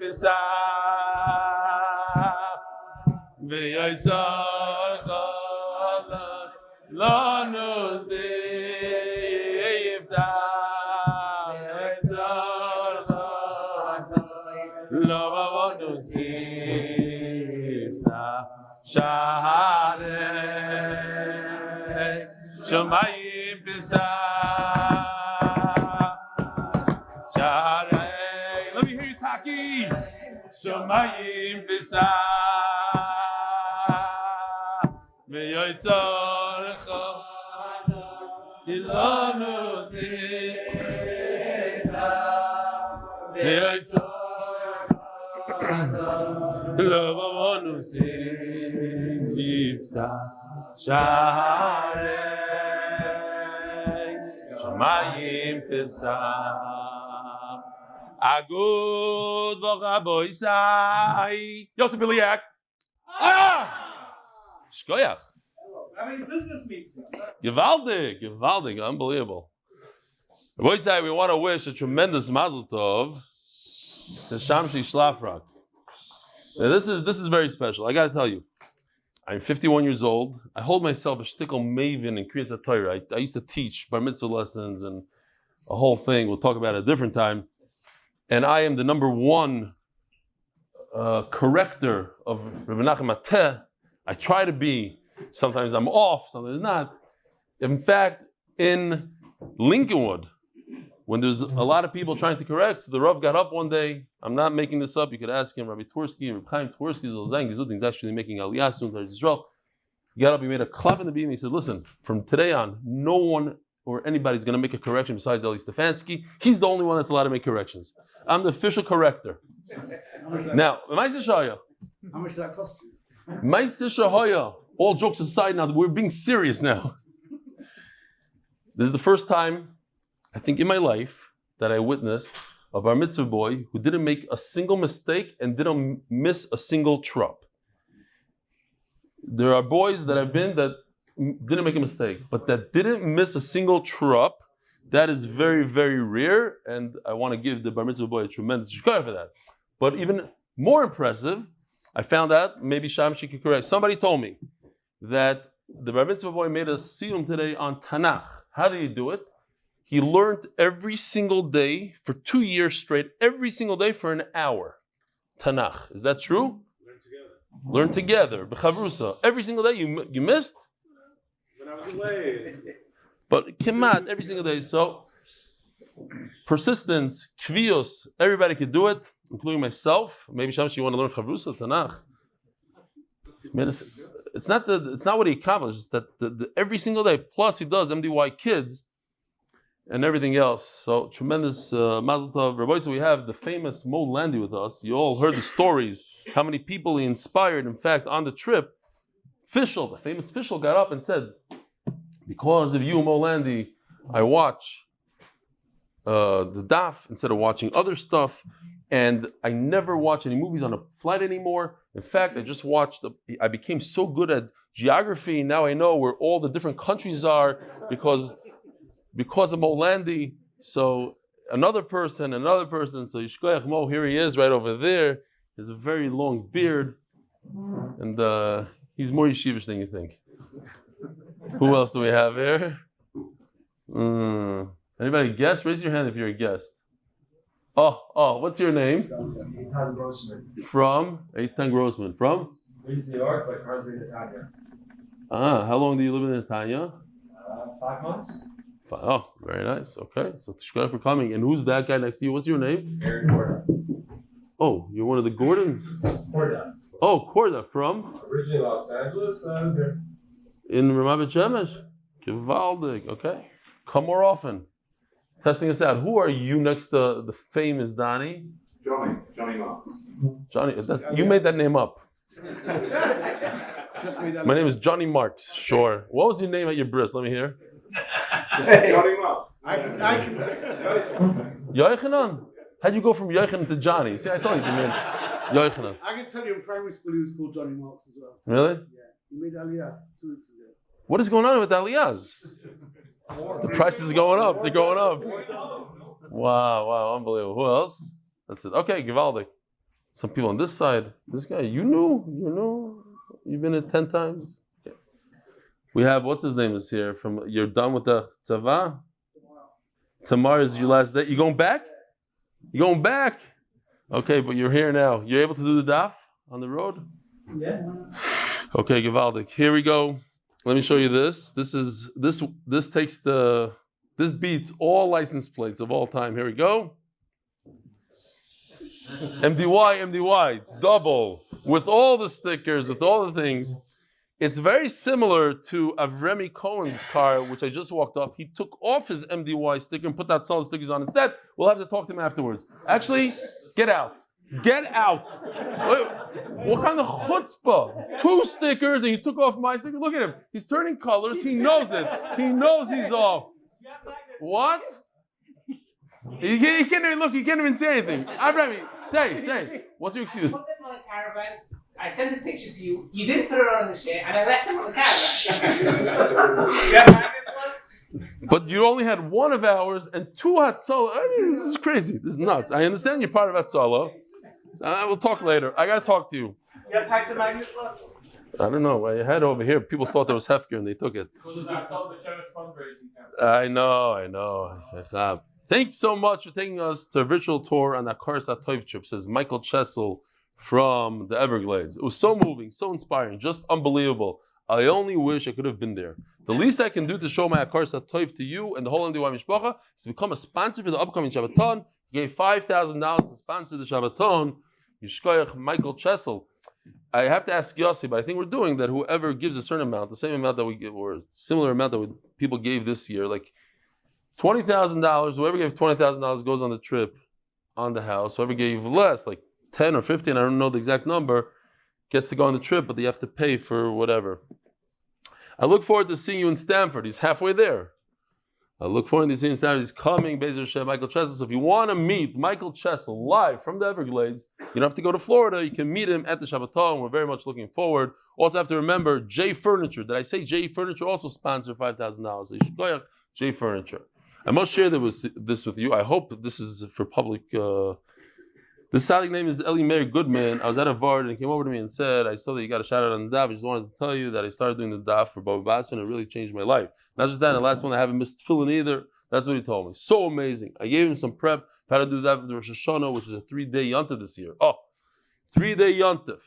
Pesach V'yotzor Chalak Lanu Zivta V'yotzor Chalak Lanu Zivta Shaharei Shomayim Pesach Shaharei. Let me hear you, Taki. Shomayim Pesach V'yotzor Chalak Lanu Zivta V'yotzor Lanu Zivta Shaharei Shomayim Pesach Agud Voch Yosef Iliak. Shkoyach. I mean, business meeting. Gewaldig, unbelievable. We want to wish a tremendous Mazel Tov to Shamshi Shlafrak. Now this is very special. I got to tell you, I'm 51 years old. I hold myself a shtickle maven in Kriyas HaTorah. I used to teach bar mitzvah lessons and a whole thing. We'll talk about it a different time. And I am the number one corrector of Rabbi Nachum Ateh. I try to be. Sometimes I'm off, sometimes not. In fact, in Lincolnwood, when there's a lot of people trying to correct, so the Rav got up one day. I'm not making this up. You could ask him. Rabbi Twersky, Rabbi Chaim Twersky, is actually making Aliyah soon to Israel. He got up. He made a clap in the beam. He said, "Listen, from today on, no one or anybody's going to make a correction besides Eli Stefansky. He's the only one that's allowed to make corrections. I'm the official corrector." Now, how much does that cost you? All jokes aside, now we're being serious now. This is the first time, I think, in my life that I witnessed a bar mitzvah boy who didn't make a single mistake and didn't miss a single trop. There are boys that I've been that didn't make a mistake, but that didn't miss a single trop. That is very, very rare, and I want to give the bar mitzvah boy a tremendous shkar for that. But even more impressive, I found out, maybe Shamshi could correct. Somebody told me that the bar mitzvah boy made a siyum today on Tanakh. How did he do it? He learned every single day for 2 years straight, every single day for an hour. Tanakh. Is that true? Learn together. B'chavrusa. Every single day you missed? When I was away. But kimat, every single day. So, persistence, kvios, everybody could do it, including myself. Maybe Shamshi, you want to learn chavrusa, Tanakh. It's not what he accomplished. It's that the every single day. Plus, he does MDY kids and everything else. So tremendous Mazel Tov. Rabbi, so we have the famous Mo Landy with us. You all heard the stories. How many people he inspired. In fact, on the trip, Fischl, the famous Fischl, got up and said, "Because of you, Mo Landy, I watch the Daf instead of watching other stuff, and I never watch any movies on a flight anymore. In fact, I became so good at geography, now I know where all the different countries are because of Mo Landy." So another person, so Yishkoyach Mo, here he is right over there. He has a very long beard, and he's more yeshivish than you think. Who else do we have here? Anybody guess? Raise your hand if you're a guest. Oh, what's your name? Eitan Grossman. From? Eitan Grossman. From? Leeds, New York, but currently in Netanya. How long do you live in Netanya? 5 months. Oh, very nice. Okay, so tshkar for coming. And who's that guy next to you? What's your name? Aaron Corda. Oh, you're one of the Gordons? Corda. Oh, Corda. From? Originally Los Angeles, and here. In Ramat Shemesh. Gewaldig. Okay. Come more often. Testing us out. Who are you next to the famous Donnie? Johnny Marks. Johnny, you made that name up. My name is Johnny Marks. Sure. What was your name at your bris? Let me hear. Johnny Marks. Yochanan. How'd you go from Yochanan to Johnny? See, I told you, man. Yochanan. I can tell you in primary school he was called Johnny Marks as well. Really? Yeah. He made Aliyah 2 weeks ago. What is going on with Aliyahs? The prices are going up. They're going up. Wow, unbelievable. Who else? That's it. Okay, Givaldic. Some people on this side. This guy, you knew. You've been here 10 times. Okay. We have, what's his name is here? You're done with the tzava? Tomorrow is your last day. You going back? Okay, but you're here now. You're able to do the daf on the road? Yeah. Okay, Givaldik. Here we go. Let me show you this. This beats all license plates of all time. Here we go. MDY. It's double. With all the stickers, with all the things. It's very similar to Avremi Cohen's car, which I just walked up. He took off his MDY sticker and put that solid stickers on instead. We'll have to talk to him afterwards. Actually, get out. What kind of chutzpah? 2 stickers and he took off my sticker. Look at him. He's turning colors. He knows it. He knows he's off. What? He can't even look. He can't even say anything. Avremi, say. What's your excuse? Put them on a caravan. I sent a picture to you. You didn't put it on the chair, and I left them on the caravan. You have magnets left? But you only had 1 of ours and 2 Hatzalah. I mean, this is crazy. This is nuts. I understand you're part of Hatzalah. We'll talk later. I got to talk to you. You have packs of magnets left? I don't know. I had over here. People thought there was Hefker and they took it. I know. Thank you so much for taking us to a virtual tour on that Karsa Toiv trip, says Michael Chessel from the Everglades. It was so moving, so inspiring, just unbelievable. I only wish I could have been there. The least I can do to show my Akarsa Toiv to you and the whole MDY Mishpacha is to become a sponsor for the upcoming Shabbaton. He gave $5,000 to sponsor the Shabbaton. Yishkoyach Michael Chessel. I have to ask Yossi, but I think we're doing that. Whoever gives a certain amount, the same amount that we give, or similar amount that people gave this year, like $20,000. Whoever gave $20,000 goes on the trip, on the house. Whoever gave less, like 10 or 15, I don't know the exact number, gets to go on the trip, but they have to pay for whatever. I look forward to seeing you in Stamford. He's halfway there. I look forward to seeing you in Stamford. He's coming, Bezer Hashem, Michael Chessel. So if you want to meet Michael Chessel live from the Everglades, you don't have to go to Florida. You can meet him at the Shabbaton. We're very much looking forward. Also have to remember, J Furniture. Did I say J Furniture also sponsored $5,000? So you should go J Furniture. I must share this with you. I hope this is for public. This Sadiq name is Eli Meir Goodman. I was at a Vard and he came over to me and said, I saw that you got a shout out on the Daf. I just wanted to tell you that I started doing the Daf for Bava Basra and it really changed my life. Not just that, the last one I haven't missed tefillin either. That's what he told me. So amazing. I gave him some prep. How to do that for the Rosh Hashanah, which is a 3-day yontif this year. 3-day yontif.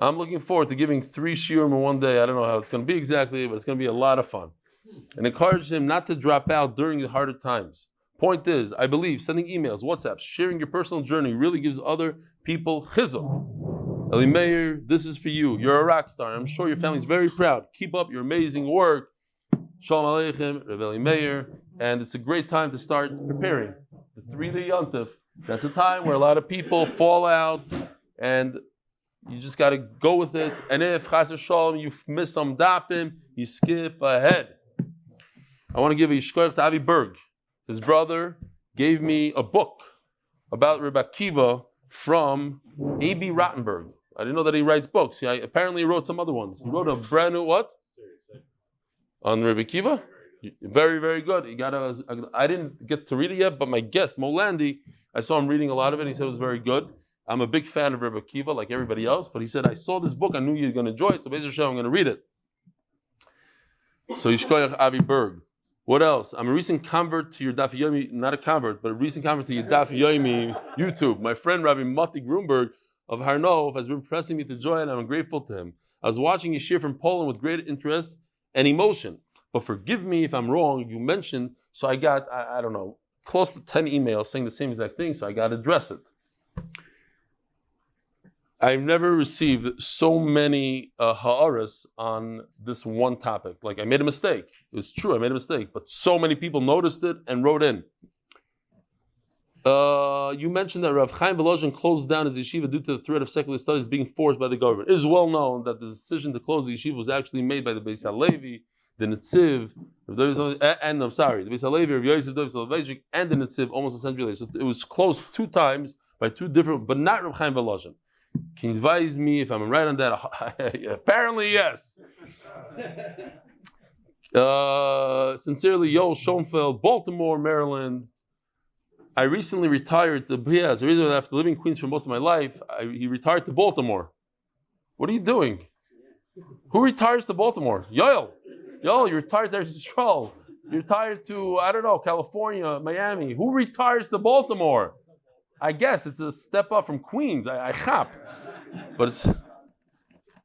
I'm looking forward to giving 3 shiurim in 1 day. I don't know how it's going to be exactly, but it's going to be a lot of fun. And encourage him not to drop out during the harder times. Point is, I believe sending emails, WhatsApps, sharing your personal journey really gives other people chizuk. Eli Meir, this is for you. You're a rock star. I'm sure your family's very proud. Keep up your amazing work. Shalom Aleichem, Rabbi Eli Meir. And it's a great time to start preparing. The 3-day yontif. That's a time where a lot of people fall out and you just got to go with it. And if chas v'shalom, you miss some dapim, you skip ahead. I want to give a yishkoyach to Averbuch. His brother gave me a book about Rabbi Akiva from A.B. Rottenberg. I didn't know that he writes books. He apparently wrote some other ones. He wrote a brand new what? On Rabbi Akiva? Very, very good. I didn't get to read it yet, but my guest, Molandi, I saw him reading a lot of it. He said it was very good. I'm a big fan of Rabbi Akiva, like everybody else, but he said, I saw this book. I knew you were going to enjoy it, so basically I'm going to read it. So Yishkoyach Averbuch. What else? I'm a recent convert to your Daf Yomi, not a convert, but a recent convert to your Daf Yomi YouTube. My friend Rabbi Mati Grunberg of Harnov has been pressing me to join, and I'm grateful to him. I was watching you share from Poland with great interest and emotion. But forgive me if I'm wrong, you mentioned, so I got, I don't know, close to 10 emails saying the same exact thing, so I got to address it. I've never received so many ha'aras on this one topic. Like, I made a mistake. It's true, I made a mistake. But so many people noticed it and wrote in. You mentioned that Rav Chaim Volozhin closed down his yeshiva due to the threat of secular studies being forced by the government. It is well known that the decision to close the yeshiva was actually made by the Beis HaLevi, the Netziv, the Beis HaLevi, Rav Yosef, Dovid Soloveitchik, and the Netziv almost a century later. So it was closed 2 times by 2 different, but not Rav Chaim Volozhin. Can you advise me if I'm right on that? Apparently, yes. Sincerely, Yoel Schoenfeld, Baltimore, Maryland. I recently retired to Bias. The reason after living in Queens for most of my life, he retired to Baltimore. What are you doing? Who retires to Baltimore? Yoel, you retired there to Stroll. You retired to, I don't know, California, Miami. Who retires to Baltimore? I guess it's a step up from Queens. I chap. But it's...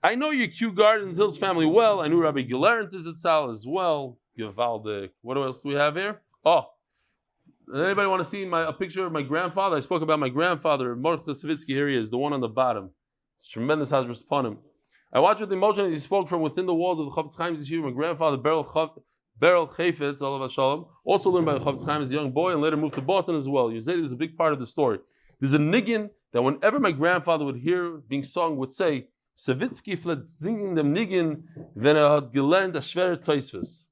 I know your Kew Gardens Hills family well. I knew Rabbi Gilaren Tizitzal as well. Givaldik. What else do we have here? Oh, anybody want to see a picture of my grandfather? I spoke about my grandfather, Mordechai Safdie. Here he is, the one on the bottom. It's tremendous Hazras upon him. I watched with emotion as he spoke from within the walls of the Chofetz Chaim Yeshiva. My grandfather, Beryl Chayfetz, Olav Shalom, also learned by the Chofetz Chaim as a young boy and later moved to Boston as well. Yuzeli was a big part of the story. There's a niggin that whenever my grandfather would hear being sung, would say, Safdie fled singing them niggin, then I had gelernt a schwerer Teisves.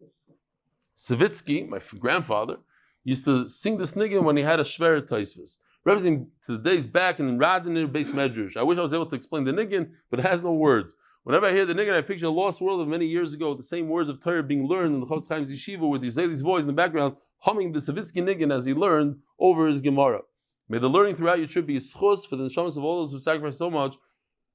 Safdie, my grandfather, used to sing this niggin when he had a schwerer Teisves. Referencing to the days back in Radinir base Medrash. I wish I was able to explain the niggin, but it has no words. Whenever I hear the niggin, I picture a lost world of many years ago, the same words of Torah being learned in the Chofetz Chaim Yeshiva with Yuzeli's voice in the background, humming the Safdie niggin as he learned over his Gemara. May the learning throughout your trip be a zechus for the neshamas of all those who sacrifice so much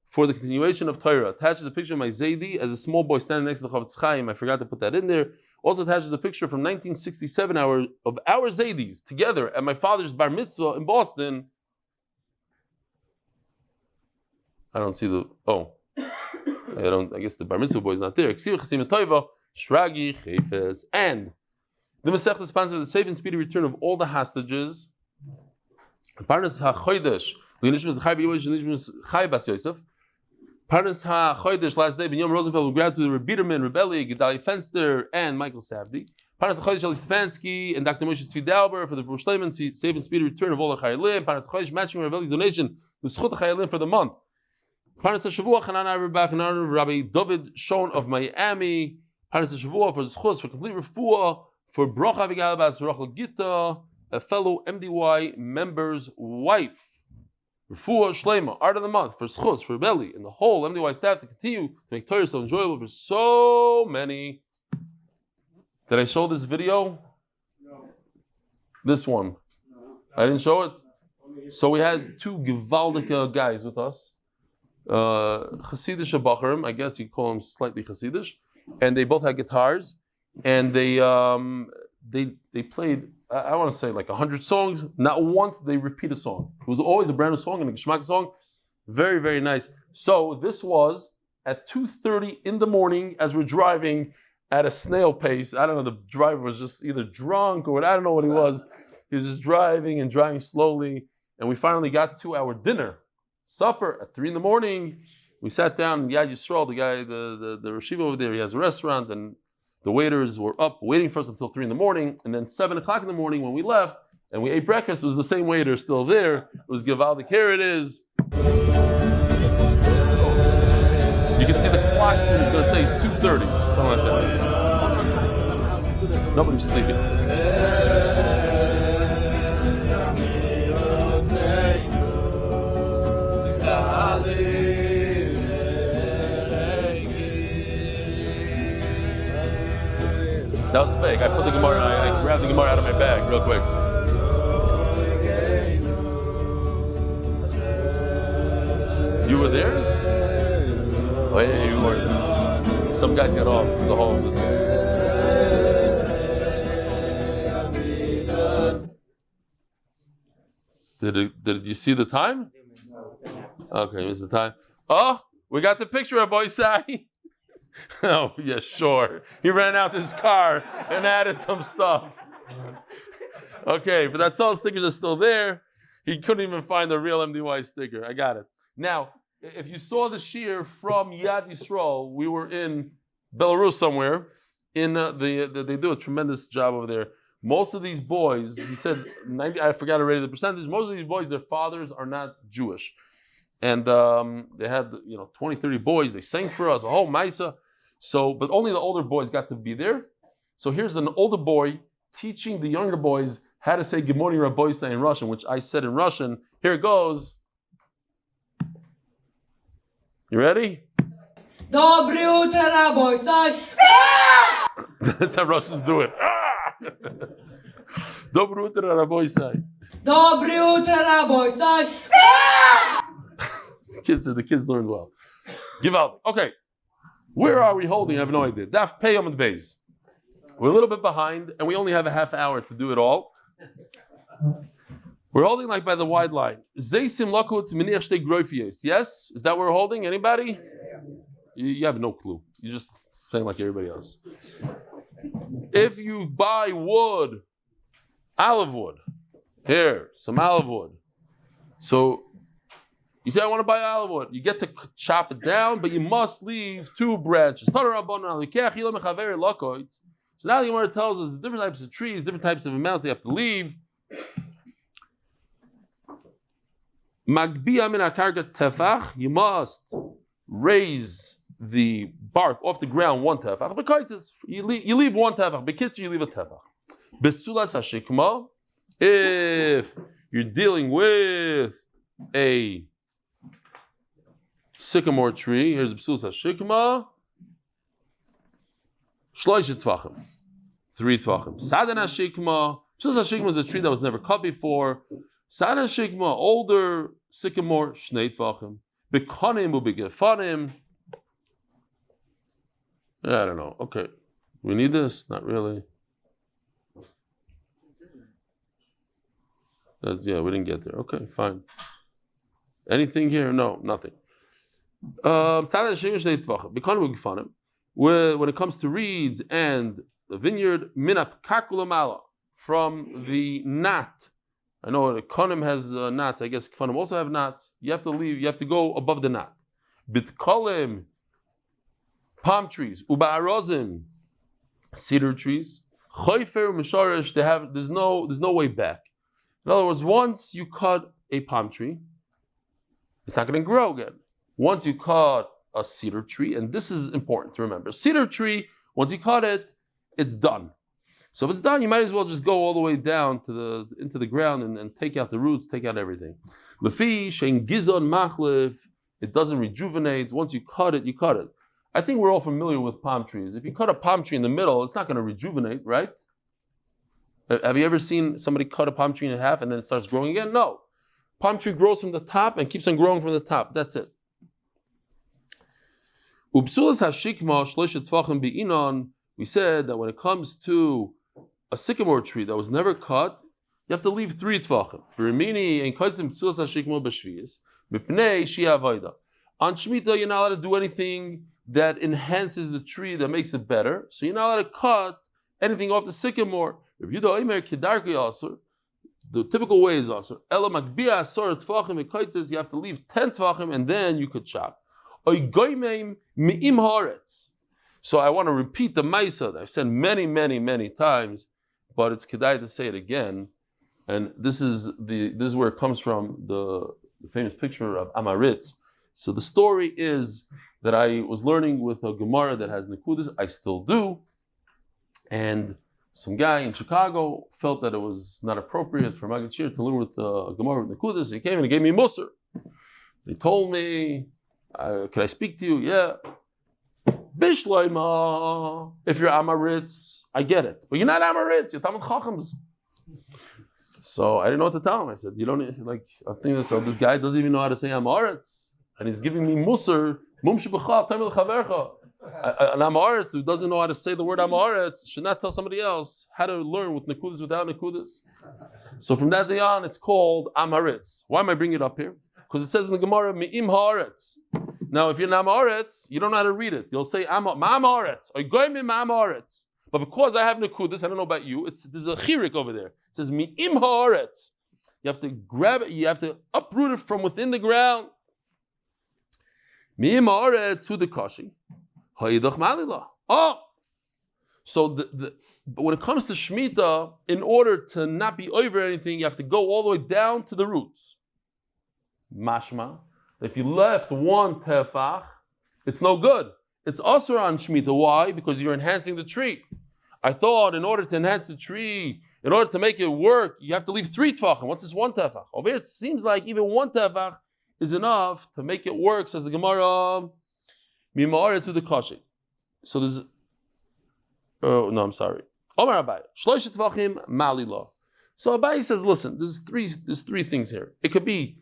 for the continuation of Torah. Attaches a picture of my Zaidi as a small boy standing next to the Chofetz Chaim. I forgot to put that in there. Also attaches a picture from 1967 of our Zaidis together at my father's bar mitzvah in Boston. I don't see the... Oh. I guess the bar mitzvah boy is not there. Shragi, Chayfetz, and the Masech is sponsored the safe and speedy return of all the hostages. Parnas HaChodesh, Linishmas Chai Bas Yosef. Parnas HaChodesh, last day, Binyomin Rosenfeld will grab to the Biderman, Rabbi, Gedale, Fenster, and Michael Safdie. Parnas HaChodesh, Eli Stefansky, and Dr. Moshe Tzvi for the shleima, safe and speedy return of all the Chayalim. Parnas HaChodesh, matching Rabbi's donation, the zechus Chayalim for the month. Parnas HaShavua, Chanan Averbuch, and Rabbi Dovid, Schoen of Miami. Parnas HaShavua for zechus, for complete Refuah, for Bracha Avigal Bas גיטה, a fellow MDY member's wife. Refuah shleima, art of the month, for zechus, for Belly, and the whole MDY staff to continue to make Torah so enjoyable for so many. Did I show this video? No. This one? No. I didn't show it? So we had two gewaldige guys with us. Chassidish Bacharim, I guess you call them slightly Chassidish, and they both had guitars, and they played, I want to say like 100 songs. Not once did they repeat a song. It was always a brand new song and a geschmack song. Very, very nice. So this was at 2:30 in the morning as we're driving at a snail pace. I don't know, the driver was just either drunk or I don't know what he was. He was just driving and driving slowly, and we finally got to our dinner. Supper at 3 in the morning. We sat down and Yad Yisrael, the guy, the Rashiva over there, he has a restaurant, and the waiters were up waiting for us until 3 in the morning. And then 7 o'clock in the morning when we left and we ate breakfast, it was the same waiter still there. It was Givaldik. Here it is. You can see the clock soon. It's going to say 2:30, something like that. Nobody's sleeping. That was fake. I put the Gemara, I grabbed the Gemara out of my bag real quick. You were there? Oh yeah, you were. Some guys got off. It's a whole... Did you see the time? Okay, here's the time. Oh, we got the picture of Boy Sai. Oh, yeah, sure. He ran out his car and added some stuff. Okay, but that's all stickers are still there. He couldn't even find the real MDY sticker. I got it. Now, if you saw the shear from Yad Yisrael, we were in Belarus somewhere. They do a tremendous job over there. Most of these boys, he said, 90, I forgot already the percentage. Most of these boys, their fathers are not Jewish. And they had 20, 30 boys. They sang for us, a whole maisa. So, but only the older boys got to be there. So here's an older boy teaching the younger boys how to say "Good morning, Rabbi" in Russian, which I said in Russian. Here it goes. You ready? Доброе утро, Rabbi. That's how Russians do it. Доброе утро, Rabbi. Dobry utro, Rabbi. Say. The kids learned well. Give out. Okay. Where are we holding? I have no idea. Daf Pei Amud Beis. We're a little bit behind, and we only have a half hour to do it all. We're holding like by the wide line. Zeisim lakutz miniach shtei groifiyos. Yes? Is that what we're holding? Anybody? You have no clue. You're just saying like everybody else. If you buy wood, olive wood, here, some olive wood. So you say, I want to buy olive wood. You get to chop it down, but you must leave 2 branches. So now the Gemara tells us the different types of trees, different types of amounts you have to leave. You must raise the bark off the ground 1 tefach. You leave 1 tefach. Bekitzer, you leave a tefach. Besulas hashikma, if you're dealing with a sycamore tree, here's besulas hashikma, shloishet tvachim, 3 tvachim. Sadan hashikma, besulas hashikma is a tree that was never cut before. Sadan hashikma, older sycamore, shnei tvachim. Bekonim ubegefanim. I don't know. Okay. We need this? Not really. We didn't get there. Okay, fine. Anything here? No, nothing. When it comes to reeds and the vineyard, from the knot. I know the konim has knots. I guess konim also have knots. You have to leave. You have to go above the knot. Bitkolim, palm trees. Uba'arozim, cedar trees. Choifer misharish. There's no way back. In other words, once you cut a palm tree, it's not going to grow again. Once you cut a cedar tree, and this is important to remember, cedar tree, once you cut it, it's done. So if it's done, you might as well just go all the way down into the ground and take out the roots, take out everything. Lefi shein gizon machlif, it doesn't rejuvenate. Once you cut it, you cut it. I think we're all familiar with palm trees. If you cut a palm tree in the middle, it's not going to rejuvenate, right? Have you ever seen somebody cut a palm tree in half and then it starts growing again? No. Palm tree grows from the top and keeps on growing from the top. That's it. Ubsulas hashikma shloishet tvachim be'inon. We said that when it comes to a sycamore tree that was never cut, you have to leave 3 tvachim. V'rimini ein kaitzim ubsulas hashikma b'shviyis mipnei shia avoda. On Shemitah, you're not allowed to do anything that enhances the tree, that makes it better. So you're not allowed to cut anything off the sycamore. The typical way is also you have to leave 10 tvachim and then you could chop. So I want to repeat the Maisa that I've said many, many, many times, but it's kedai to say it again. And this is where it comes from, the famous picture of Amaritz. So the story is that I was learning with a Gemara that has Nekudas. I still do. And some guy in Chicago felt that it was not appropriate for Maggid Shir to learn with Gemara with Nekudas. He came and he gave me Musar. They told me, can I speak to you? Yeah. Shleima. If you're Amaritz, I get it. But you're not Amaritz, you're Talmid Chachams. So I didn't know what to tell him. I said, you don't, like, I think this guy doesn't even know how to say Amaritz. And he's giving me Musar. Mum shebachal, tamil chavercha. An Amaretz who doesn't know how to say the word Amaretz should not tell somebody else how to learn with Nekudas without Nekudas. So from that day on, it's called Amaretz. Why am I bringing it up here? Because it says in the Gemara, Mi'im ha'aretz. Now, if you're an Amaretz, you don't know how to read it. You'll say Ma'amaretz, or Goyim Ma'amaretz. But because I have Nekudas, I don't know about you, there's a chirik over there. It says Mi'im ha'aretz. You have to grab it, you have to uproot it from within the ground. Mi'im ha'aretz hu dekashi. Ha'idach malila. Oh! So but when it comes to Shemitah, in order to not be over anything, you have to go all the way down to the roots. Mashma. If you left 1 tefach, it's no good. It's also on Shemitah. Why? Because you're enhancing the tree. I thought in order to enhance the tree, in order to make it work, you have to leave 3 tefachim. What's this 1 tefach? Over here, it seems like even 1 tefach is enough to make it work, says the Gemara. Mima'aretz to the kashi. So there's. Oh no, I'm sorry. Omar Rabbi. Shloishet tvachim malila. So Abai says, listen, there's three things here. It could be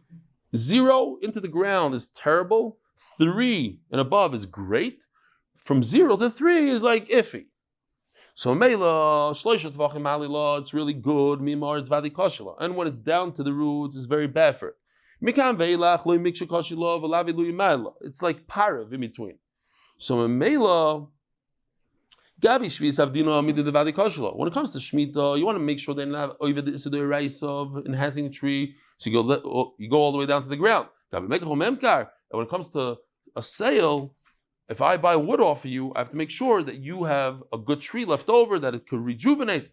0 into the ground is terrible, 3 and above is great, from 0 to 3 is like iffy. So Mela, Shloisha Tvachim Halila, it's really good, Mimar is Vadi Koshila. And when it's down to the roots, it's very bad for it. Mikam Veilach, Loi Miksha Koshila, Valavi Lui Maila. It's like Parav in between. So in Mela, Gabi Shvis Avdino Amida the Vadi Koshila. When it comes to Shemitah, you want to make sure they don't have over the Isidur rice of enhancing a tree, so you go all the way down to the ground. And when it comes to a sale, if I buy wood off of you, I have to make sure that you have a good tree left over, that it could rejuvenate.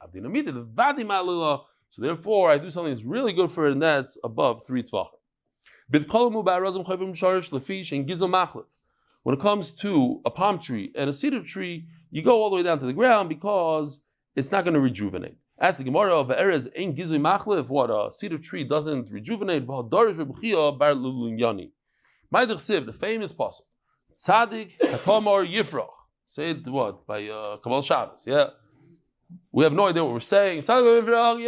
So therefore, I do something that's really good for it, and that's above 3 tvachim. When it comes to a palm tree and a cedar tree, you go all the way down to the ground because it's not going to rejuvenate. Ask the Gemara of Erez ein gizui machlef, what a cedar tree doesn't rejuvenate. The famous passage. Tzadik Katomar Yifrach. Say it what? By Kabbalah Shabbos, yeah. We have no idea what we're saying. Tzadik Yifrach,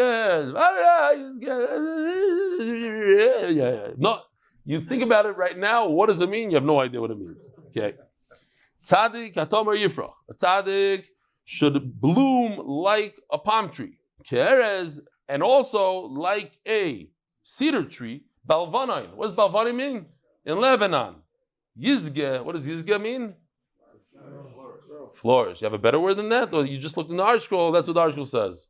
yeah. No, you think about it right now, what does it mean? You have no idea what it means. Okay. Tzadik Katomar Yifrach. A tzaddik should bloom like a palm tree. Keres, and also like a cedar tree. Balvanain. What does Balvanain mean? In Lebanon. Yizge, what does Yizge mean? Flourish. You have a better word than that? Or you just looked in the art scroll, that's what the art scroll says.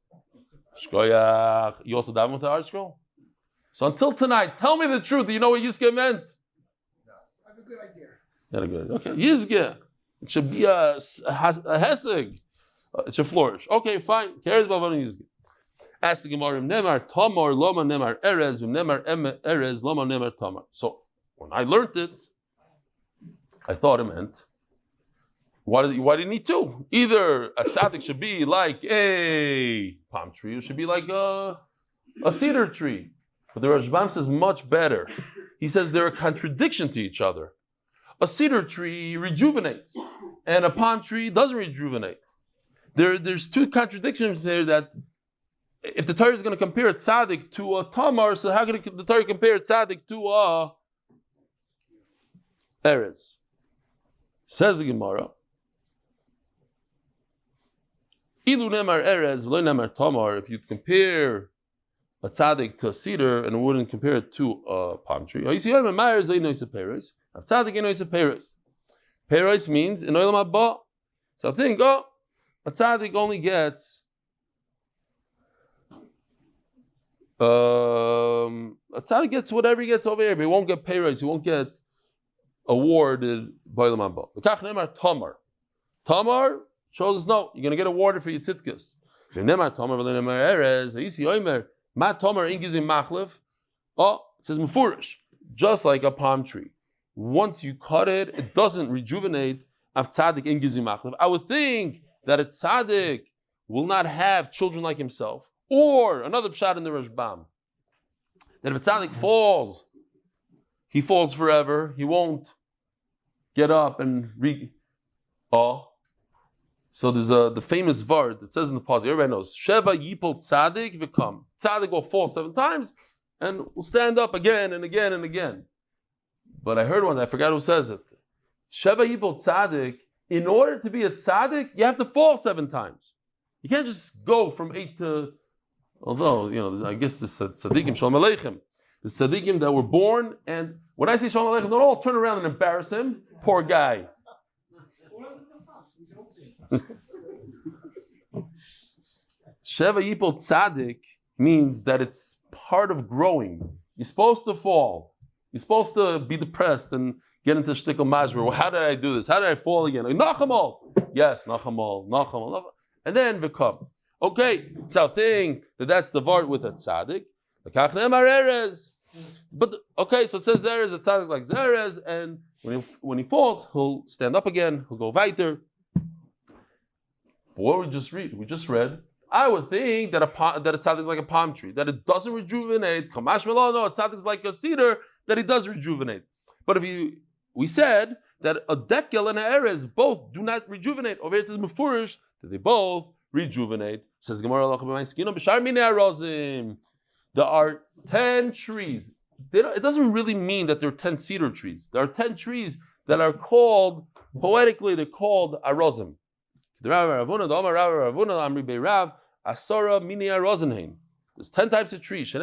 Shkoyach. You also daven with the art scroll? So until tonight, tell me the truth. Do you know what Yizge meant? No. I have a good idea. You had a good idea. Okay, Yizge. It should be a heseg. It should flourish. Okay, fine. Cares about Yizge. Ask the Gemara, Nemar Tamar, Loma Nemar Erez, Nemar Erez, Loma Nemar Tamar. So when I learned it, I thought it meant, why do you need two? Either a tzaddik should be like a palm tree, or should be like a cedar tree. But the Rashbam says much better. He says they're a contradiction to each other. A cedar tree rejuvenates, and a palm tree doesn't rejuvenate. There's two contradictions there that if the Torah is going to compare a tzaddik to a tamar, so how can the Torah compare a tzaddik to a erez? Says the Gemara, Ilu nemar erez, v'lo nemar tamar. If you compare a tzaddik to a cedar and wouldn't compare it to a palm tree, you see, Peros means in olam haba. So I think, a tzaddik only gets a tzaddik gets whatever he gets over here, but he won't get peros, he won't get awarded by the Mamba. The Kach Tamar. Tamar shows us no, you're going to get awarded for your tzidkus. Nemar Tamar v'lemar Erez. Yisi Omer Ma Tamar ingizim machlef. Oh, it says mufurish, just like a palm tree. Once you cut it, it doesn't rejuvenate. Av tzaddik ingizim machlef. I would think that a tzaddik will not have children like himself. Or another pshat in the Rashbam, that if a tzaddik falls, he falls forever. He won't get up and So there's the famous vart that says in the pause. Everybody knows Sheva Yipol Tzaddik v'kam. Tzaddik will fall 7 times and will stand up again and again and again. But I heard one. I forgot who says it. Sheva Yipol Tzaddik. In order to be a tzaddik, you have to fall 7 times. You can't just go from 8 to. Although I guess the tzaddikim shalom aleichem. The tzaddikim that were born, and when I say shalom aleichem, don't all turn around and embarrass him. Poor guy. Sheva Yipol Tzaddik means that it's part of growing. You're supposed to fall. You're supposed to be depressed and get into shtickle majmer. Well, how did I do this? How did I fall again? Like, Nachamol. Yes, Nachamol. And then v'kam. Okay, so I think that's the vart with a tzaddik. But okay, so it says Zerez, a tzaddik like Zerez, and when he falls, he'll stand up again, he'll go weiter. But what we just read, I would think that a tzaddik is like a palm tree, that it doesn't rejuvenate. Kamash Melo, no, a tzaddik is like a cedar, that it does rejuvenate. But we said that a dekel and a erez both do not rejuvenate. Over here it says mefurish, that they both rejuvenate. Says Gemara, there are 10 trees. It doesn't really mean that there are 10 cedar trees. There are 10 trees that are called, poetically, they're called arozim. There's 10 types of trees.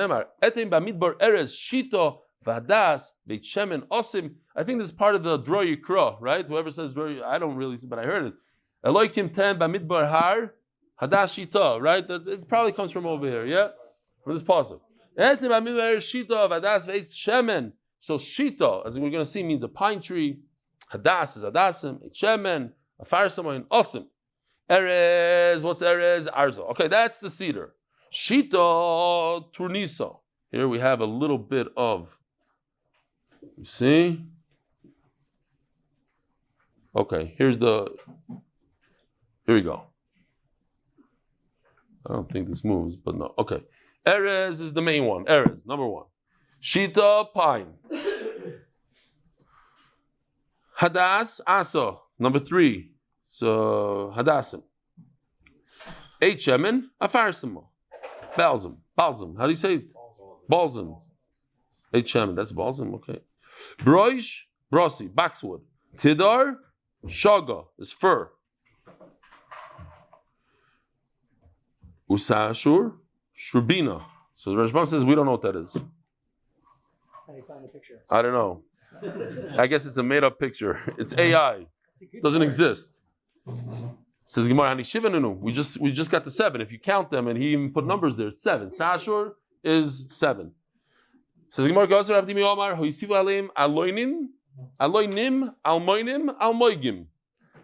I think this is part of the Dror Yikra, right? Whoever says Dror, I don't really, but I heard it. Eloikim 10 bamidbar har hadash shita, right? It probably comes from over here, yeah? From this pasuk. So shita, as we're going to see, means a pine tree. Hadas is hadasim, shemen, a farsama, and osim. Erez, what's erez? Arzo. Okay, that's the cedar. Shita turnisa. Here we have a little bit of. You see? Okay, here we go. I don't think this moves, but no. Okay. Erez is the main one. Erez, number one. Shita, pine. Hadas, asa, number 3. So, hadasim. Shemen, afarsimo. Balsam. Balsam. How do you say it? Balsam. Shemen, that's balsam, okay. Broish, brosi, boxwood. Tidar, shaga, is fir. Usashur, shrubina. So the Rashbam says we don't know what that is. How do you find the picture? I don't know. I guess it's a made-up picture. It's AI. Doesn't exist. Says Gemara, we just got to 7. If you count them, and he even put numbers there, it's 7. Sashur is 7. Says Gemara, aloinim, almoinim, almoigim.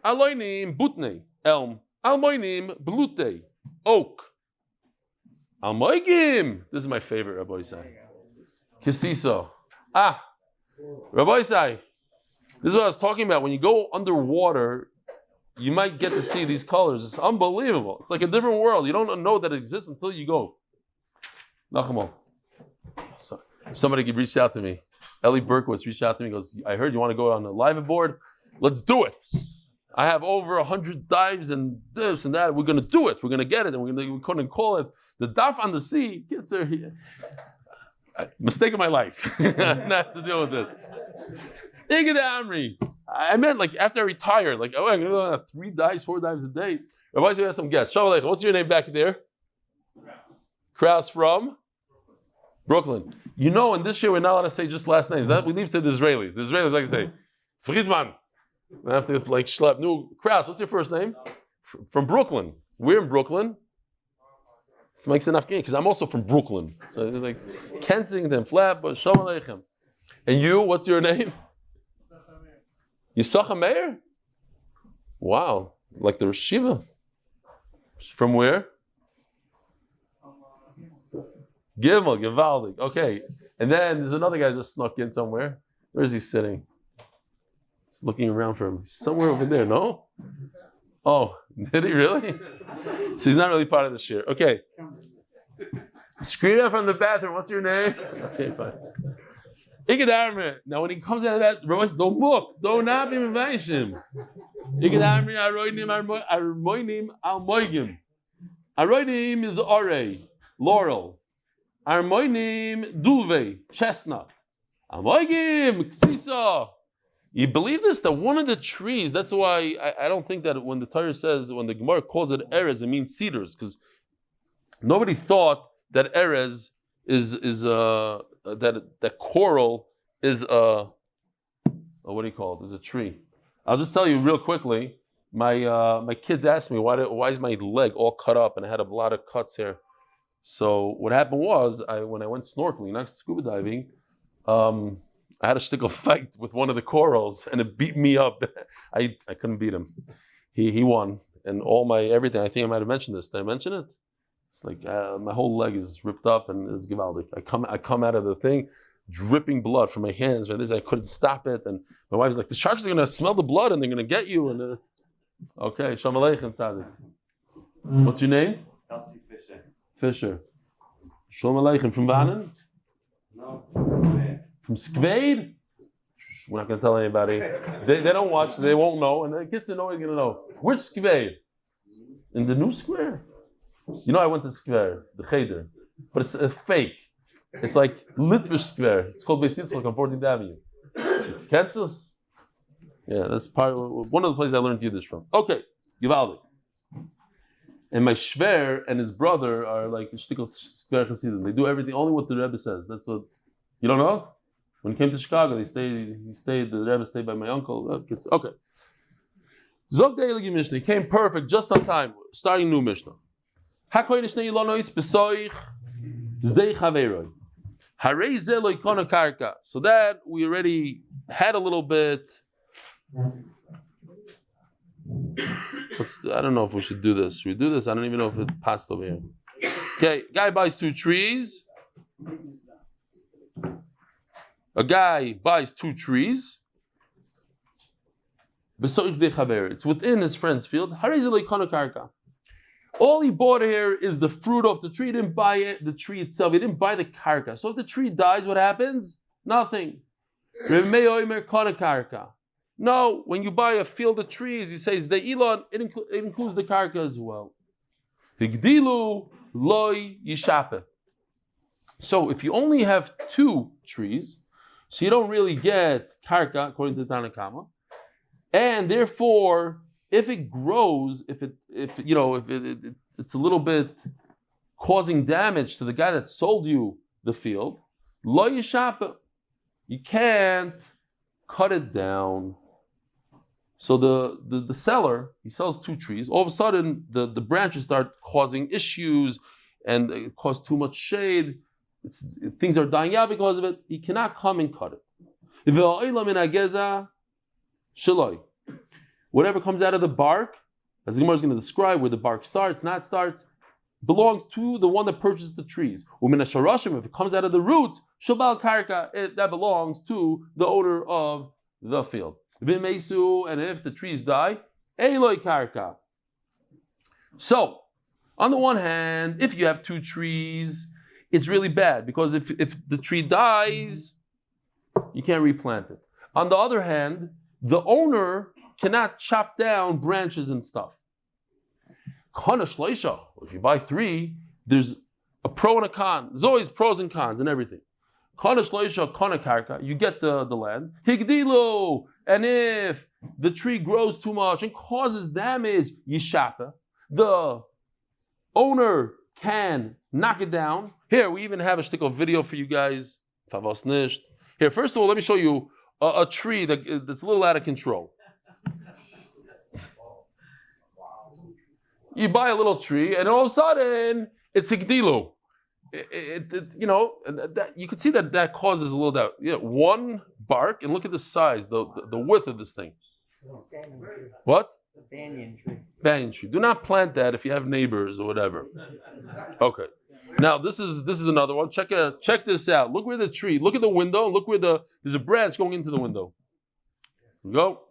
Aloinim, butne, elm. Almoinim, blute, oak. Almoigim. This is my favorite, Rabbi Isai. Kisiso. Rabbi Isai. This is what I was talking about. When you go underwater, you might get to see these colors. It's unbelievable. It's like a different world. You don't know that it exists until you go. Nachamo. So, somebody reached out to me. Eli Berkowitz reached out to me and goes, I heard you want to go on a live board. Let's do it. I have over 100 dives and this and that. We're going to do it. We're going to get it. And we couldn't call it the Daf on the Sea. Kids are here. Mistake of my life. Not to deal with it. I meant like after I retired, like, I'm going to have 3 dives, 4 dives a day. Rabbi said, have some guests. Shalom Aleichem. What's your name back there? Kraus from Brooklyn. You know, in this year, we're not allowed to say just last names. We leave to the Israelis. The Israelis like to say, Friedman. I have to like schlep. No, Kraus, what's your first name? From Brooklyn. We're in Brooklyn. This makes enough game because I'm also from Brooklyn. So it's like Kensington, Flatbush, Shalom Aleichem. And you, what's your name? Yisachar Meir? Wow, like the Shiva. From where? Gimel, Givaldik. Okay. And then there's another guy just snuck in somewhere. Where is he sitting? He's looking around for him. He's somewhere over there, no? Oh, did he really? So he's not really part of the share. Okay. Scream out from the bathroom. What's your name? Okay, fine. Now when he comes out of that, don't book. Do not be mevayishim. Aroinim is ore, laurel. Armoinim dulve, chestnut. Almoigim, ksisa. You believe this? That one of the trees, that's why I don't think that when the Torah says, when the Gemara calls it erez, it means cedars, because nobody thought that erez is that coral is what do you call it? Is a tree. I'll just tell you real quickly. My kids asked me why is my leg all cut up and I had a lot of cuts here. So what happened was when I went snorkeling, not scuba diving, I had a shtickle fight with one of the corals and it beat me up. I couldn't beat him. He won, and all my everything. I think I might have mentioned this. Did I mention it? It's like my whole leg is ripped up and it's givaldik. I come out of the thing, dripping blood from my hands. And I couldn't stop it. And my wife's like, the sharks are going to smell the blood and they're going to get you. And okay, Shalom Aleichem, Tzaddik. What's your name? Elsie Fisher. Fisher. Shalom Aleichem. From Vanen? No, Skveid. From Skveid? We're not going to tell anybody. They don't watch, they won't know. And the kids are always going to know. Which Skveid? In the new square? You know, I went to Square, the Cheder, but it's a fake. It's like Litvish Square. It's called Beis Yitzchak on 14th Avenue. Kennst du das? Yeah, that's one of the places I learned Yiddish from. Okay, Givaldik. And my Shver and his brother are like shtickle Square Hasidim. They do everything only what the Rebbe says. That's what you don't know. When he came to Chicago, the Rebbe stayed by my uncle. Okay. Zog the Eligi Mishnah. He came perfect, just on time, starting new Mishnah. HaKodesh Ne'ilonois Besoich Zdei Chaveroi. Harei Ze Lo Ikona Karka. So that we already had a little bit. I don't know if we should do this. Should we do this? I don't even know if it passed over here. Okay, guy buys 2 trees. A guy buys 2 trees. It's within his friend's field. All he bought here is the fruit of the tree. He didn't buy it, the tree itself. He didn't buy the karka. So if the tree dies, what happens? Nothing. No, when you buy a field of trees, he says the elon, it includes the karka as well. Higdilu loy yishape. So if you only have 2 trees, so you don't really get karka according to the Tanakama, and therefore, if it grows, if it's a little bit causing damage to the guy that sold you the field, lo yishape, you can't cut it down. So the seller, he sells 2 trees. All of a sudden, the branches start causing issues, and it causes too much shade. Things are dying out because of it. He cannot come and cut it. Whatever comes out of the bark, as the Gemara is going to describe where the bark starts, belongs to the one that purchased the trees. If it comes out of the roots, that belongs to the owner of the field. And if the trees die, Eloi karka. So, on the one hand, if you have 2 trees, it's really bad because if the tree dies, you can't replant it. On the other hand, the owner cannot chop down branches and stuff. If you buy 3, there's a pro and a con. There's always pros and cons and everything. You get the land. Higdilu, and if the tree grows too much and causes damage, yishapa, the owner can knock it down. Here, we even have a shtickle video for you guys. Here, first of all, let me show you a tree that's a little out of control. You buy a little tree, and all of a sudden, it's higdilu. You could see that causes a little doubt. One bark, and look at the size, the width of this thing. What? Banyan tree. Banyan tree. Do not plant that if you have neighbors or whatever. Okay. Now this is another one. Check this out. Look where the tree. Look at the window. Look where there's a branch going into the window. Here we go.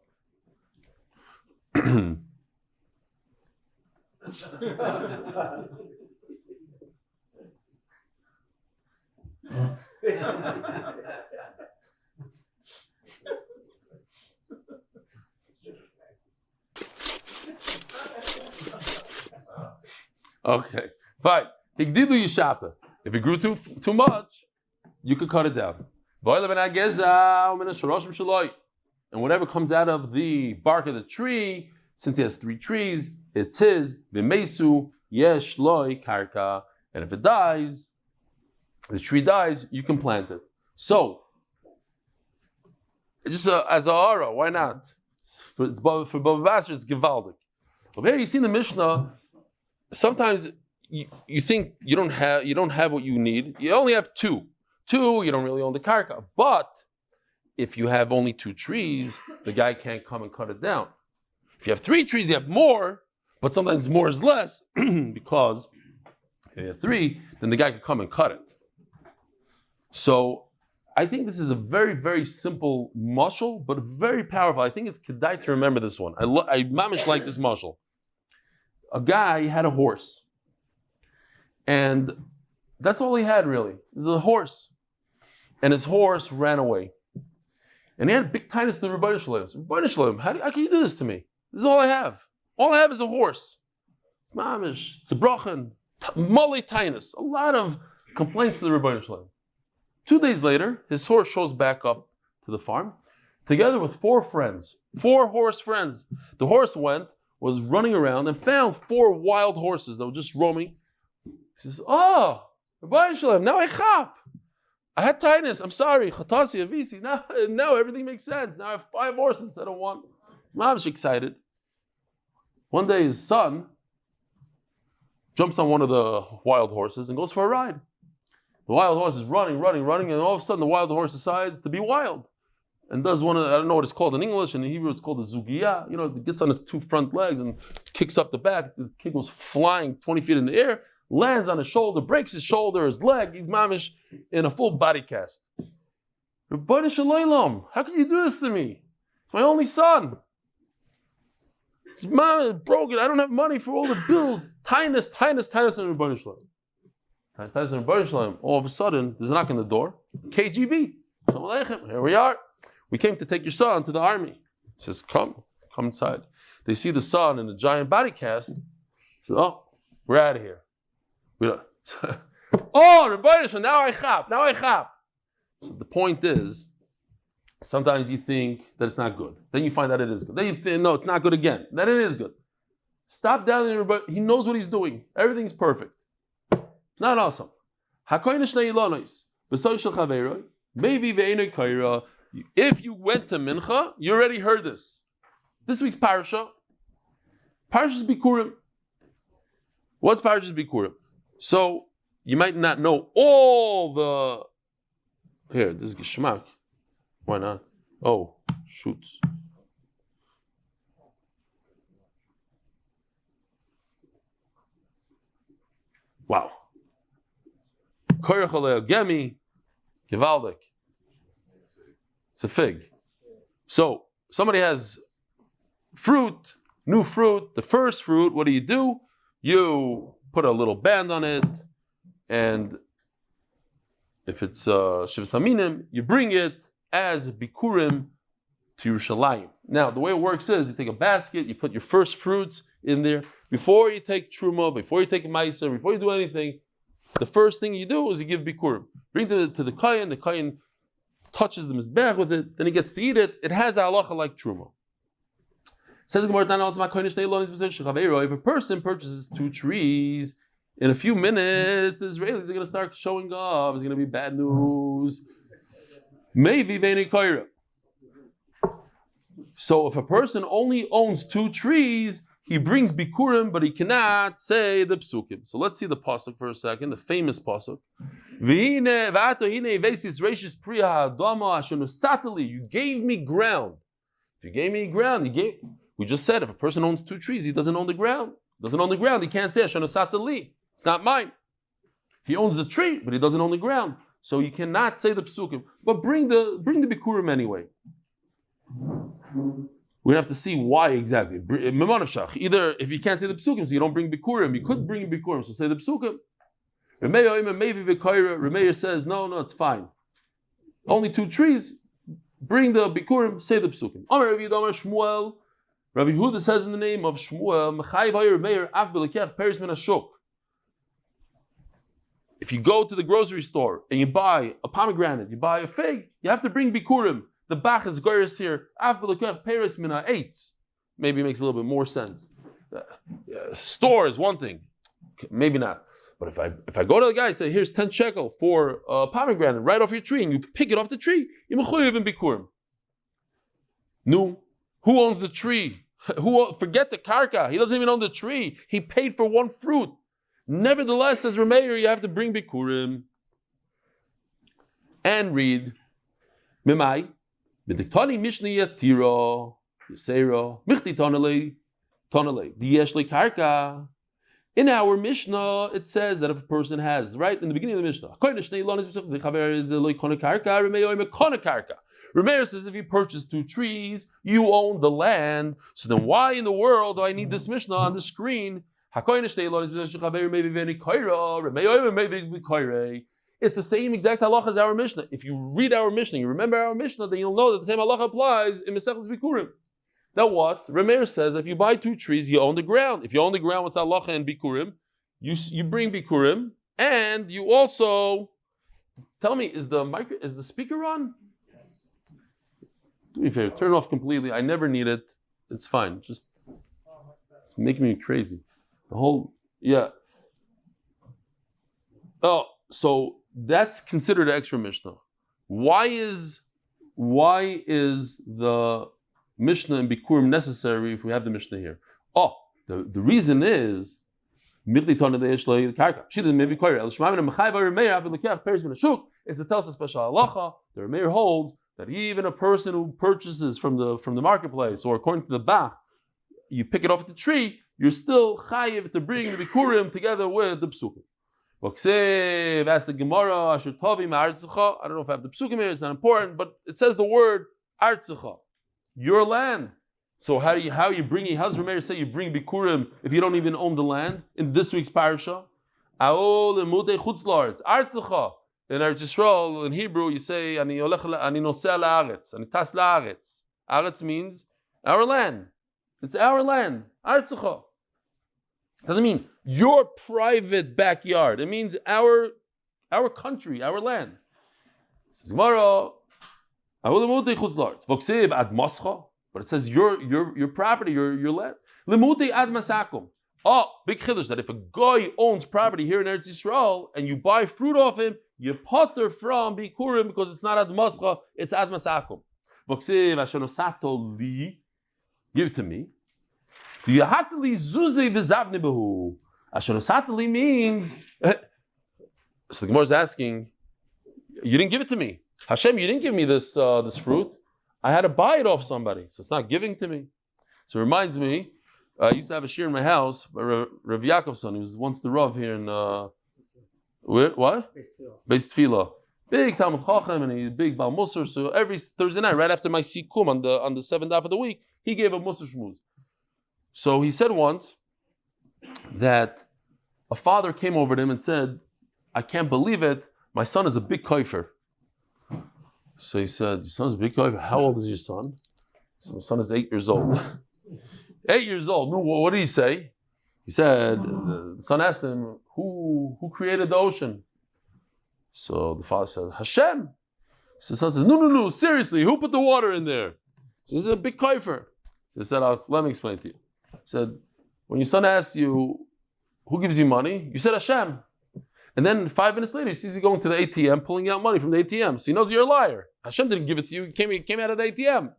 Okay, fine. Higdidu yishapa. If it grew too much, you could cut it down. And whatever comes out of the bark of the tree, since he has 3 trees, it's his. B'meisu yesh loy karka. And if it dies, the tree dies, you can plant it. So, just as a hara, why not? For Bava Basra, it's givaldik. Over here, you see in the Mishnah, sometimes you think you don't have what you need. You only have 2. 2, you don't really own the karka. But if you have only 2 trees, the guy can't come and cut it down. If you have 3 trees, you have more, but sometimes more is less because if you have 3, then the guy can come and cut it. So I think this is a very, very simple mashal, but very powerful. I think it's kedai to remember this one. I mamish like this mashal. A guy had a horse. And that's all he had really. It was a horse. And his horse ran away. And he had big tinus to the Rabbi Shalom. How can you do this to me? This is all I have. All I have is a horse. Mamish. It's a brachan. Mole Tainus, a lot of complaints to the Rebbeinu Shalom. 2 days later, his horse shows back up to the farm, together with 4 friends, 4 horse friends. The horse was running around and found 4 wild horses that were just roaming. He says, "Oh, Rebbeinu Shalom, now I chap. I had Tainus, I'm sorry, Chatasi, Avisi, now everything makes sense. Now I have 5 horses instead of 1. Mom's excited. One day his son jumps on one of the wild horses and goes for a ride. The wild horse is running, and all of a sudden the wild horse decides to be wild and does one of I don't know what it's called in English, in Hebrew it's called a zugiya. It gets on its 2 front legs and kicks up the back. The kid goes flying 20 feet in the air, lands on his shoulder, breaks his shoulder, his leg. He's mamish in a full body cast. Rebbeinu Shalom, how can you do this to me? It's my only son. His mom is broken. I don't have money for all the bills. Tainus, and Rebbeinu Shalom. Tainus, and Rebbeinu Shalom. All of a sudden, there's a knock on the door. KGB. Here we are. We came to take your son to the army. He says, come inside. They see the son in a giant body cast. He says, oh, we're out of here. Oh, Rebbeinu Shalom, now I chap. So the point is, sometimes you think that it's not good. Then you find out it is good. Then you think, no, it's not good again. Then it is good. Stop doubting Rebbeinu. He knows what he's doing. Everything's perfect. Not awesome. If you went to Mincha, you already heard this. This week's parasha. Parashas Bikurim. What's Parashas Bikurim? So, you might not know all the... Here, this is Geshmak. Why not? Oh, shoots. Wow. Gemi, Givaldik. It's a fig. So, somebody has fruit, new fruit, the first fruit, what do? You put a little band on it, and if it's Shivas Haminim, you bring it as Bikurim to Yerushalayim. Now, the way it works is, you take a basket, you put your first fruits in there. Before you take Truma, before you take Meiser, before you do anything, the first thing you do is you give Bikurim. Bring it to the Kayan touches the Mizbech with it, then he gets to eat it. It has a halacha like Truma. Says Gemara, if a person purchases 2 trees, in a few minutes, the Israelis are going to start showing off. It's going to be bad news. Maybe Veni Kaira. So if a person only owns 2 trees, he brings Bikurim, but he cannot say the Psukim. So let's see the Pasuk for a second, the famous Pasuk. You gave me ground. If you gave me ground, we just said if a person owns 2 trees, he doesn't own the ground. He can't say Ashanu Satali. It's not mine. He owns the tree, but he doesn't own the ground. So you cannot say the Psukim. But bring the Bikurim anyway. We have to see why exactly. Either if you can't say the Psukim, so you don't bring Bikurim. You could bring Bikurim, so say the Psukim. Remeir says, no, it's fine. Only 2 trees. Bring the Bikurim, say the Psukim. Rabbi Yehuda says in the name of Shmuel, if you go to the grocery store and you buy a pomegranate, you buy a fig, you have to bring Bikurim. The Bach is goyres here. Maybe it makes a little bit more sense. Store is one thing. Maybe not. But if I go to the guy and say, here's 10 shekel for a pomegranate right off your tree, and you pick it off the tree, you're mechuyev in Bikurim. No. Who owns the tree? Forget the karka. He doesn't even own the tree. He paid for 1 fruit. Nevertheless, as Remeir, you have to bring Bikurim. And read. Mimai. B'diktani mishni yatiro. Yisero. Michti tonale. Diyeshli karka. In our Mishnah, it says that if a person has, right, in the beginning of the Mishnah, Remeir says if you purchase 2 trees, you own the land. So then why in the world do I need this Mishnah on the screen? It's the same exact halacha as our Mishnah. If you read our Mishnah, you remember our Mishnah, then you'll know that the same halacha applies in Maseches Bikurim. Now what? Remeir says if you buy 2 trees, you own the ground. If you own the ground, what's halacha in Bikurim? you bring bikurim, and you also tell me, is the speaker on? Do me a favor, turn it off completely. I never need it. It's fine. Just it's making me crazy. The whole Oh, so that's considered an extra Mishnah. Why is the Mishnah in Bikurim necessary if we have the Mishnah here? Oh, the reason is is to tell us a special halacha. The Remeir holds that even a person who purchases from the marketplace, or according to the Bach, you pick it off the tree, you're still chayiv to bring the Bikurim together with the Psukim. Ask the Gemara, I don't know if I have the Psukim here, it's not important, but it says the word Artzecha, your land. So how does Remeir say you bring Bikurim if you don't even own the land? In this week's parasha, Artzecha. In Eretz Yisrael, in Hebrew, you say ani noseh la'aretz, ani tas la'aretz. Aretz means our land. It's our land. Artzecha. Doesn't mean your private backyard. It means our country, our land. Says Gemara, but it says your property, your land. Limutei ad masakum. Oh, big chiddush that if a guy owns property here in Eretz Yisrael and you buy fruit off him, you potter from bikurim because it's not ad mascha, it's ad masakum. Give it to me. Do you have to leave zuzi v'zavni behu? Ashenosatali means. So the Gemara is asking, you didn't give it to me. Hashem, you didn't give me this fruit. I had to buy it off somebody, so it's not giving to me. So it reminds me, I used to have a shir in my house, Rav Yaakovson, who was once the Rav here in what? Beis Tefillah. Big Talmud Chacham and a big Baal Musar. So every Thursday night, right after my Sikum on the 7th half of the week, he gave a Musar Shmuz. So he said once that a father came over to him and said, I can't believe it, my son is a big kofer. So he said, your son's a big kofer? How old is your son? So my son is 8 years old. 8 years old. No, what did he say? He said, the son asked him, who created the ocean? So the father said, Hashem. So the son says, no, seriously, who put the water in there? So he said, a big kofer. So he said, let me explain to you. He said, when your son asks you, who gives you money? You said Hashem. And then 5 minutes later, he sees you going to the ATM, pulling out money from the ATM. So he knows you're a liar. Hashem didn't give it to you. It came out of the ATM.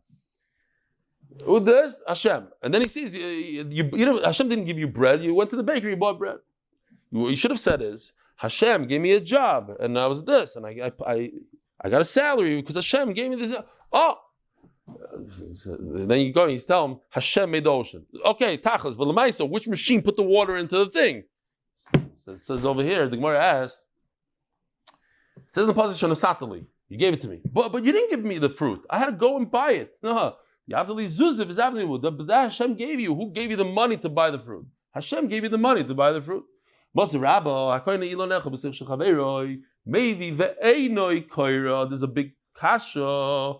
Who does? Hashem. And then he sees, Hashem didn't give you bread. You went to the bakery, you bought bread. What you should have said is, Hashem gave me a job, and I was this, and I got a salary because Hashem gave me this. Oh! Then you go and you tell him, Hashem made the ocean. Okay, tachlis, but l'maisa, which machine put the water into the thing? It says over here, the Gemara asks, it says in the pasuk Shonosatali, you gave it to me. But you didn't give me the fruit. I had to go and buy it. No, you have to leave zuziv, but that Hashem gave you. Who gave you the money to buy the fruit? Hashem gave you the money to buy the fruit. There's a big kasha.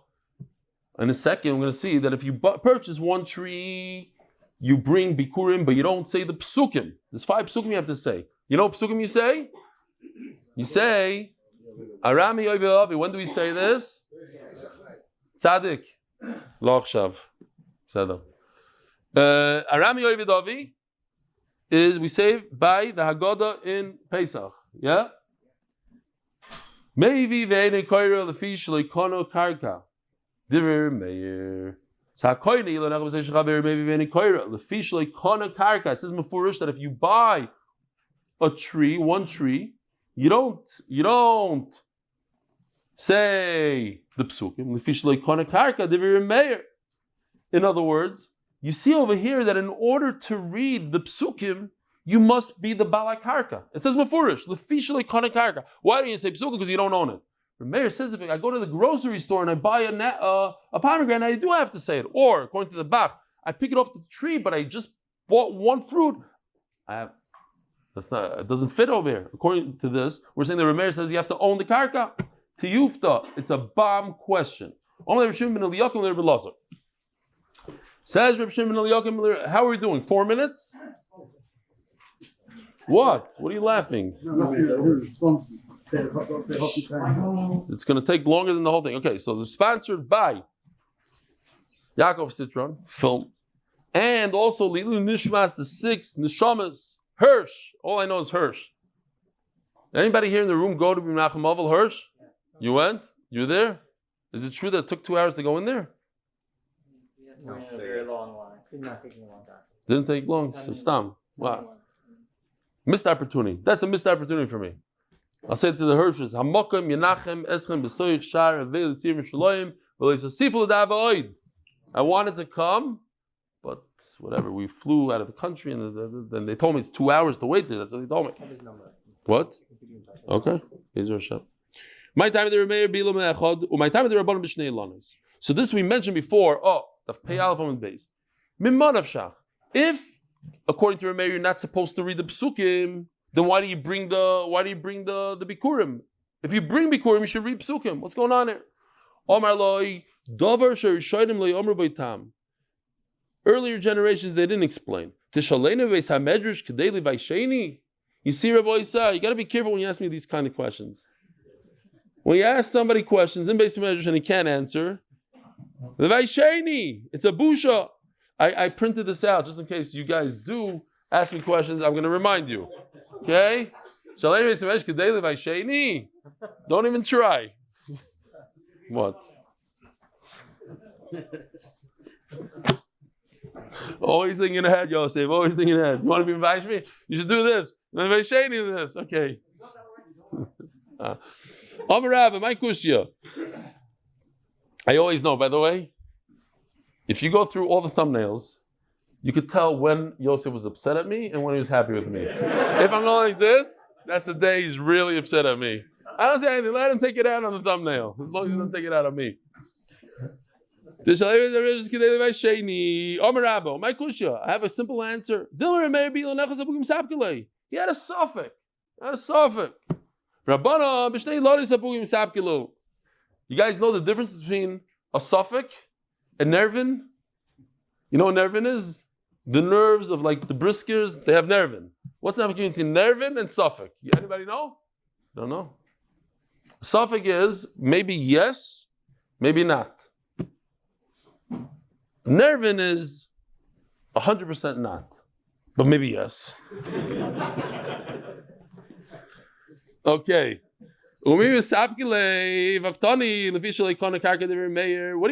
In a second, we're going to see that if you purchase one tree, you bring bikurim, but you don't say the psukim. There's 5 psukim you have to say. You know what psukim you say? You say, Arami Oivavi. When do we say this? Tzadik. Lochshav. Arami Oivavi is we say by the Haggadah in Pesach. Yeah? Maybe ve'ene koira lefish leikono karka. Diver meir. Sakoini lenach b'sei shachaber maybe ve'ene koira lefish leikono karka. It says mefurish that if you buy a tree, one tree, you don't say the psukim lefish leikono karka diver meir. In other words, you see over here that in order to read the psukim, you must be the balakarka. It says mefurish, lefishali karka. Why don't you say psukim? Because you don't own it. The mayor says if I go to the grocery store and I buy a pomegranate, I do have to say it. Or according to the Bach, I pick it off the tree, but I just bought one fruit. It doesn't fit over here. According to this, we're saying the Remeir says you have to own the karka. To Yufta, it's a bomb question. Says Reb Shimon Eliyakim, how are we doing? 4 minutes? What? What are you laughing? Responses. It's going to take longer than the whole thing. Okay, so they're sponsored by Yaakov Citron Films, and also Lilu Nishmas, the 6 Nishamas, Hirsch. All I know is Hirsch. Anybody here in the room go to Menachem Ovel Hirsch? You went? You were there? Is it true that it took 2 hours to go in there? No, a very long line. Did not take me a long time. Didn't take long. So stam. Wow. Missed opportunity. That's a missed opportunity for me. I'll say it to the Hirsches. Hamokim Yenachem Eschem Besoich Shar Avel Tzir Shleim V'Leisasiful Davaoid. I wanted to come, but whatever. We flew out of the country, and then they told me it's 2 hours to wait there. That's what they told me. What? Okay. My time of the Remeir Bilam Echad, or my time of the Rabbanim B'Shnei Lanas. So this we mentioned before. Oh, Daf Pei Aleph Amud Beis. Mimanav Shach. If, according to Remeir, you're not supposed to read the Psukim, then why do you bring the Bikurim? If you bring Bikurim, you should read Psukim. What's going on here? Omar Loi Dover Sherishayim Loi Omer Beitam. Earlier generations they didn't explain. Tishalena Beis Hamedrash Gedale Vaisheni. You see, Rabbi Yisrael, you got to be careful when you ask me these kind of questions. When you ask somebody questions in Beis Hamedrash and he can't answer, the Vaisheni, it's a busha. I printed this out just in case you guys do ask me questions. I'm going to remind you. Okay? Don't even try. What? Always thinking ahead, Yosef. Always thinking ahead. You want to be Vaishmi? You should do this. This. Okay. Rabbi, my kushya. I always know, by the way, if you go through all the thumbnails, you could tell when Yosef was upset at me and when he was happy with me. If I'm not like this, that's the day he's really upset at me. I don't say anything. Let him take it out on the thumbnail, as long as he doesn't take it out on me. My kushya. I have a simple answer. He had a suffix. You guys know the difference between a suffix and nervin? You know what nervin is? The nerves of like the briskers, they have nervin. What's the difference between nervin and suffix? Anybody know? Don't know. Suffix is maybe yes, maybe not. Nervin is 100% not, but maybe yes. Okay. What do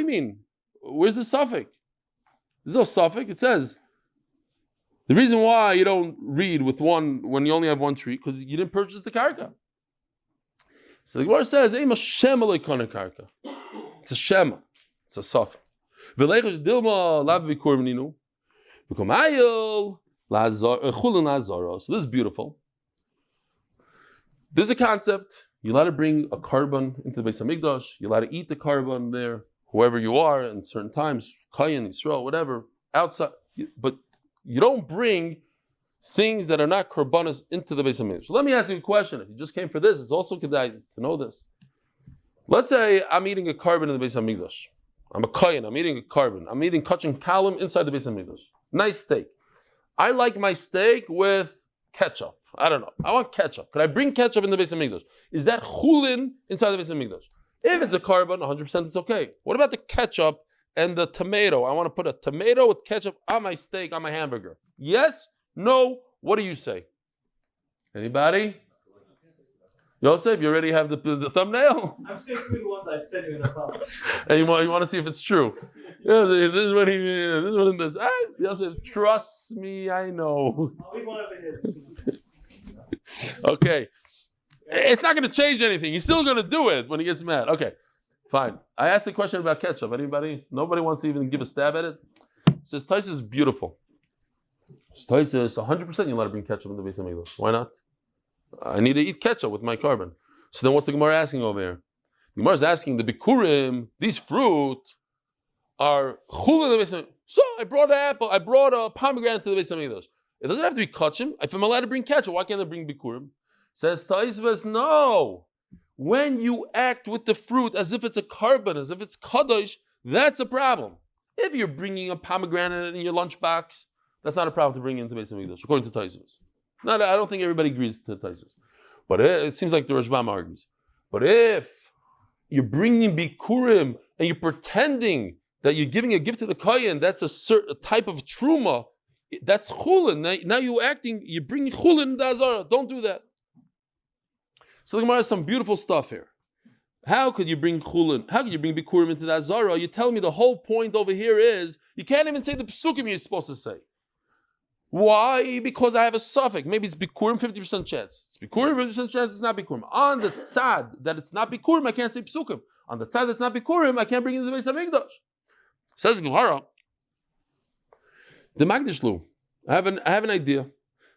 you mean? Where's the suffix? There's no suffix. It says the reason why you don't read with one when you only have one tree because you didn't purchase the karka. So the Gemara says, it's a shema. It's a suffix. So this is beautiful. There's a concept. You're allowed to bring a carbon into the Beis Hamikdash. You're allowed to eat the carbon there, whoever you are, in certain times, Kayan, Yisrael, whatever, outside. But you don't bring things that are not karbanas into the Beis Hamikdash. So let me ask you a question. If you just came for this, it's also kedai to know this. Let's say I'm eating a carbon in the Beis Hamikdash. I'm a Kayan, I'm eating a carbon. I'm eating kachin kalim inside the Beis Hamikdash. Nice steak. I like my steak with ketchup. I don't know. I want ketchup. Could I bring ketchup in the Beis Hamikdash? Is that chulin inside the Beis Hamikdash? If it's a carbon, 100% it's okay. What about the ketchup and the tomato? I want to put a tomato with ketchup on my steak, on my hamburger. Yes? No? What do you say? Anybody? Yosef, you already have the thumbnail? I'm sticking to the ones I've sent you in the past. And you want to see if it's true. This is what he means. This is what it is. Yosef, trust me, I know. I'll leave one over here. Okay. It's not going to change anything. He's still going to do it when he gets mad. Okay, fine. I asked a question about ketchup. Anybody? Nobody wants to even give a stab at it? It says, Taisa is beautiful. Taisa is 100% you let to bring ketchup in the Beis Hamikdash. Why not? I need to eat ketchup with my carbon. So then what's the Gemara asking over here? The Gemara is asking, the bikurim, these fruit, are chul in the Beis Hamikdash. So I brought an apple, I brought a pomegranate to the Beis Hamikdash. It doesn't have to be kachim. If I'm allowed to bring ketchup, why can't I bring bikurim? Says Taisvas, no. When you act with the fruit as if it's a carbon, as if it's kadosh, that's a problem. If you're bringing a pomegranate in your lunchbox, that's not a problem to bring into Beis Hamikdash, according to Taisvas. No, I don't think everybody agrees to Taisus. But it seems like the Rashbam argues. But if you're bringing Bikurim and you're pretending that you're giving a gift to the Kohen, that's a certain type of truma, that's chulin. Now you're bringing chulin in the Azara. Don't do that. So the Gemara has some beautiful stuff here. How could you bring chulin? How could you bring Bikurim into the Azara? You tell me the whole point over here is you can't even say the psukim you're supposed to say. Why? Because I have a suffix. Maybe it's Bikurim, 50% chance. It's Bikurim, 50% chance it's not Bikurim. On the tzad that it's not Bikurim, I can't say psukim. On the tzad that's not Bikurim, I can't bring it into the Beis HaMikdash. Says the Gemara, the Magdishlu, I have an idea.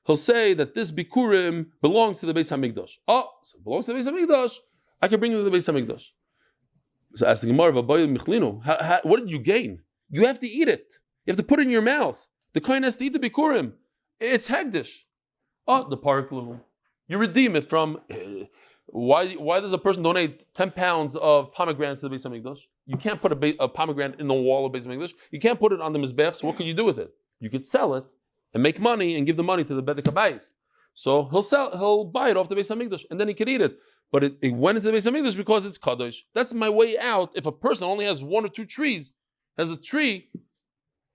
He'll say that this Bikurim belongs to the Beis HaMikdash. Oh, so it belongs to the Beis HaMikdash, I can bring it to the Beis HaMikdash. So ask the Gemara, what did you gain? You have to eat it. You have to put it in your mouth. The Kohen has to eat the Bikurim. It's Hegdish. Oh, the parklu. You redeem it from... Why does a person donate 10 pounds of pomegranates to the Beis HaMikdash? You can't put a pomegranate in the wall of Beis HaMikdash. You can't put it on the Mizbech, so what can you do with it? You could sell it and make money and give the money to the Bedek HaBayis. So he'll buy it off the Beis HaMikdash and then he could eat it. But it went into the Beis HaMikdash because it's Kadosh. That's my way out. If a person only has one or two trees, has a tree,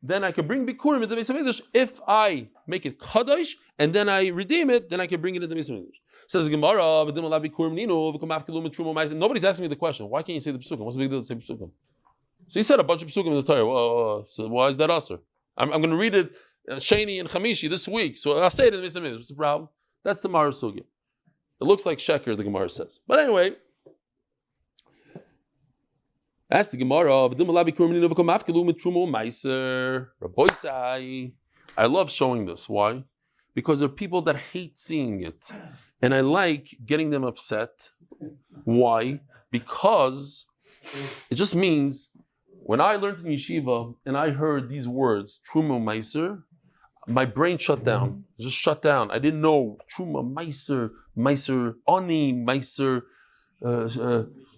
then I can bring Bikurim into the Beis HaMikdash. If I make it Kadosh and then I redeem it, then I can bring it into the Beis HaMikdash. Says the Gemara, nobody's asking me the question. Why can't you say the Pesukim? What's the big deal to say Pesukim? So he said a bunch of Pesukim in the Torah. So why is that usher? I'm going to read it Sheni and Chamishi this week. So I'll say it in the Beis HaMikdash. What's the problem? That's the Mara Sugya. It looks like Sheker, the Gemara says. But anyway, ask the Gemara, I love showing this. Why? Because there are people that hate seeing it. And I like getting them upset. Why? Because it just means when I learned in yeshiva and I heard these words, Truma Meiser, my brain shut down. It just shut down. I didn't know Truma Meiser, Meiser Oni, Meiser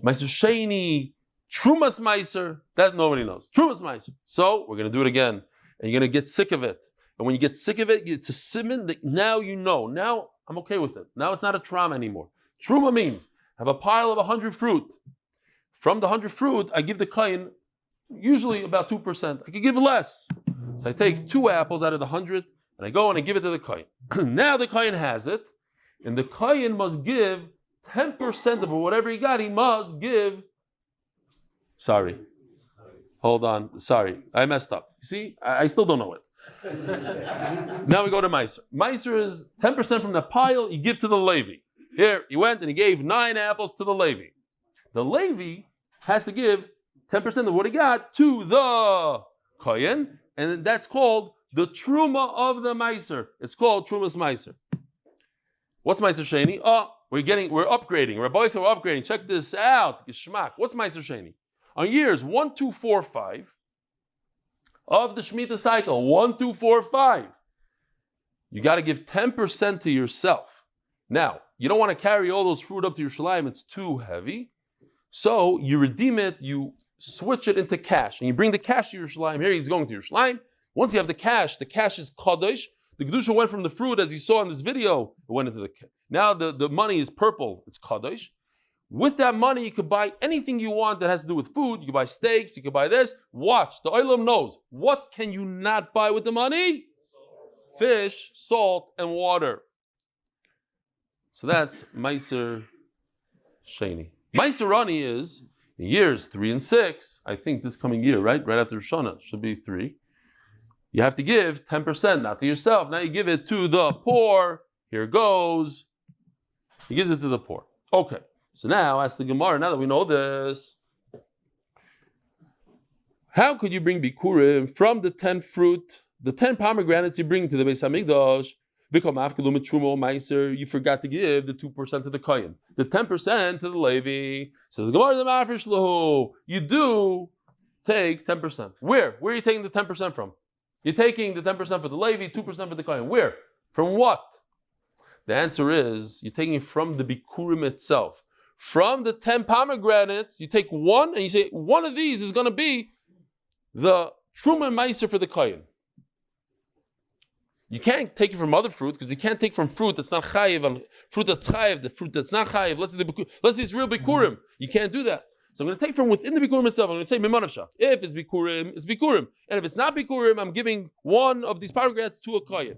Sheni, Trumas Meiser. That nobody knows. Trumas Meiser. So we're going to do it again. And you're going to get sick of it. And when you get sick of it, it's a simon that now you know. Now I'm okay with it. Now it's not a trauma anymore. Truma means I have a pile of 100 fruit. From the 100 fruit, I give the kohen usually about 2%. I could give less. So I take 2 apples out of the 100 and I go and I give it to the kohen. Now the kohen has it, and the kohen must give 10% of whatever he got. He must give. Sorry. Hold on. Sorry. I messed up. See, I still don't know it. Now we go to Meiser. Meiser is 10% from the pile you give to the Levi. Here, he went and he gave 9 apples to the Levi. The Levi has to give 10% of what he got to the Kohen, and that's called the Truma of the Meiser. It's called Trumas Meiser. What's Meiser Sheni? Oh, we're upgrading. Rabbi, we're upgrading. Check this out. Geschmack. What's Meiser Sheni? On years 1, 2, 4, 5 of the Shemitah cycle, 1, 2, 4, 5, you got to give 10% to yourself. Now, you don't want to carry all those fruit up to your shleima, it's too heavy. So you redeem it, you switch it into cash, and you bring the cash to your shleima. Here he's going to your shleima. Once you have the cash is kadosh. The kedusha went from the fruit, as you saw in this video, it went into the cash. Now the money is purple, it's kadosh. With that money, you could buy anything you want that has to do with food. You could buy steaks, you could buy this. Watch, the oilam knows. What can you not buy with the money? Fish, salt, and water. So that's Meiser Sheni. Meiser Rani is in years 3 and 6. I think this coming year, right? Right after Rosh Hashanah, should be 3. You have to give 10%, not to yourself. Now you give it to the poor. Here goes. He gives it to the poor. Okay. So now, ask the Gemara, now that we know this, how could you bring Bikurim from the 10 fruit, the 10 pomegranates you bring to the Beis HaMikdash? You forgot to give the 2% to the Kohen, the 10% to the Levi. Says the Gemara, you do take 10%. Where? Where are you taking the 10% from? You're taking the 10% for the Levi, 2% for the Kohen. Where? From what? The answer is, you're taking it from the Bikurim itself. From the 10 pomegranates, you take one and you say, one of these is going to be the Truma and Meiser for the Kohen. You can't take it from other fruit because you can't take from fruit that's not chayiv and fruit that's chayiv, the fruit that's not chayiv. Let's say it's real bikurim. You can't do that. So I'm going to take from within the bikurim itself. I'm going to say mimanavsha. If it's bikurim, it's bikurim, and if it's not bikurim, I'm giving one of these pomegranates to a kohen.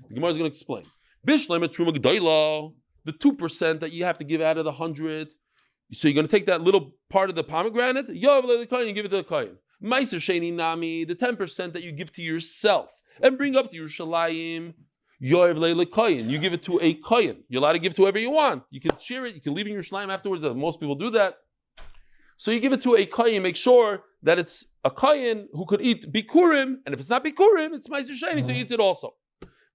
The Gemara is going to explain. Bishleima truma gedale, the 2% that you have to give out of the 100. So you're going to take that little part of the pomegranate, you give it to the kohen. Meiser sheni nami, the 10% that you give to yourself and bring up to Yerushalayim, you give it to a kohen. You're allowed to give to whoever you want. You can share it, you can leave in your shleima afterwards. Most people do that. So you give it to a kohen, make sure that it's a kohen who could eat bikurim, and if it's not bikurim, it's meiser sheni, so he eats it also.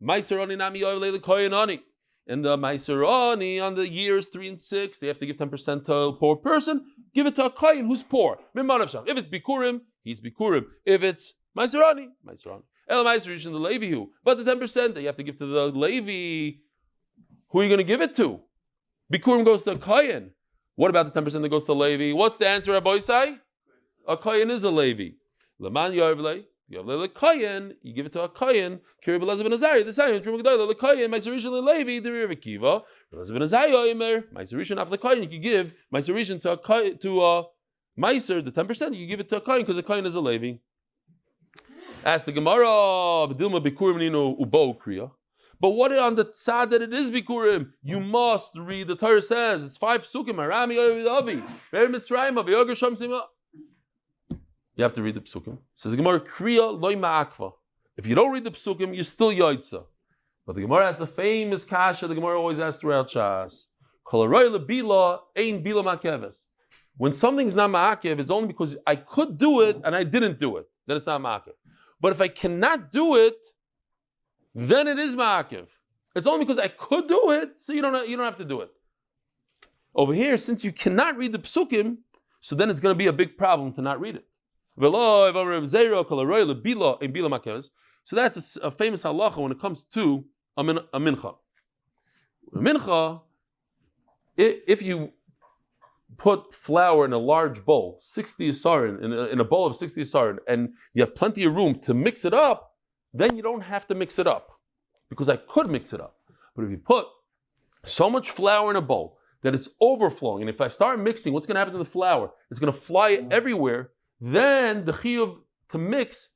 Meiser ani nami yoyv kohen ani. And the meiser ani on the years 3 and 6, they have to give 10% to a poor person. Give it to a kohen who's poor. If it's bikurim, he's bikurim. If it's meiser ani. El meiser rishon the Levi who. But the 10% that you have to give to the Levi, who are you going to give it to? Bikurim goes to a kohen. What about the 10% that goes to Levi? What's the answer, Rabbi Isai? A kohen is a Levi. Laman yoyvle. You have the kohen, you give it to a kohen. Kiri b'lezav ben Azari, the Zion, Truma Gedale, the kohen, Meiserishan leLevi, the Rebbe Kiva. B'lezav ben Azari Omer, Meiserishan after the kohen, you can give Meiserishan to a Meiser, the 10%, you can give it to a kohen because the kohen is a Levi. Ask the Gemara, V'dilma bikurim nino ubo kriya. But what on the tzad that it is bikurim? You must read. The Torah says it's 5 psukim. Harami oyevi Ver Mitzrayim Aviyogar Sham Sima. You have to read the psukim. Says the Gemara, kriya loy ma'akva. If you don't read the psukim, you're still yaitza. But the Gemara has the famous kasha. The Gemara always asks throughout Shas. Kol haroy lebila ein bila ma'akeves. When something's not ma'akev, it's only because I could do it and I didn't do it. Then it's not ma'akev. But if I cannot do it, then it is ma'akev. It's only because I could do it, so you don't have to do it. Over here, since you cannot read the psukim, so then it's going to be a big problem to not read it. So that's a famous halacha when it comes to a mincha. A mincha, if you put flour in a large bowl, 60 asarin, in a bowl of 60 asarin, and you have plenty of room to mix it up, then you don't have to mix it up. Because I could mix it up. But if you put so much flour in a bowl that it's overflowing, and if I start mixing, what's going to happen to the flour? It's going to fly everywhere. Then the chiyuv to mix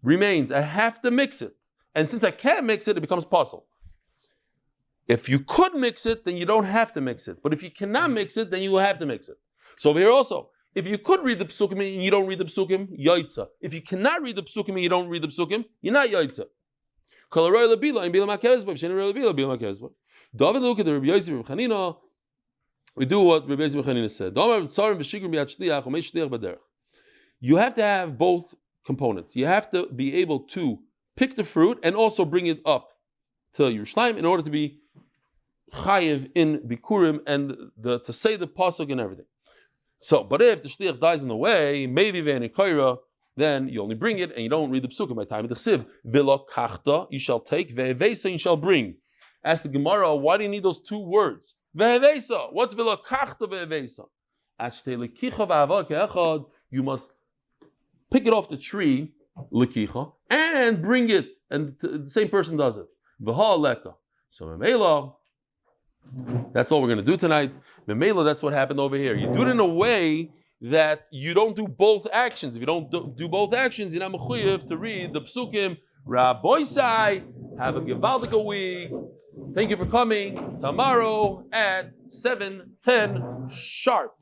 remains. I have to mix it. And since I can't mix it, it becomes puzzle. If you could mix it, then you don't have to mix it. But if you cannot mix it, then you will have to mix it. So over here also, if you could read the psukim and you don't read the psukim, yaitza. If you cannot read the psukim and you don't read the psukim, you're not yaitza. Dovid, look at the Rabbi Yosef Rabbi Chanina. We do what Rabbi Yosef Rabbi Chanina said. You have to have both components. You have to be able to pick the fruit and also bring it up to Yerushalayim in order to be chayiv in bikurim and to say the pasuk and everything. So, but if the shliach dies in the way, maybe ve'enikaira, then you only bring it and you don't read the psukim by time of the chsiv. V'lo kachta, you shall take, ve'evesa, you shall bring. Ask the Gemara, why do you need those 2 words? Ve'evesa, what's v'lo kachta ve'evesa? Ashtei lekicha v'ava ke'echad, you must pick it off the tree, lekicha, and bring it, and the same person does it. V'ha leka. So memela, that's all we're going to do tonight. Memela, that's what happened over here. You do it in a way that you don't do both actions. If you don't do both actions, you're not mechuyev to read the psukim. Rabbi Sai, have a gewaldige week. Thank you for coming. Tomorrow at 7:10 sharp.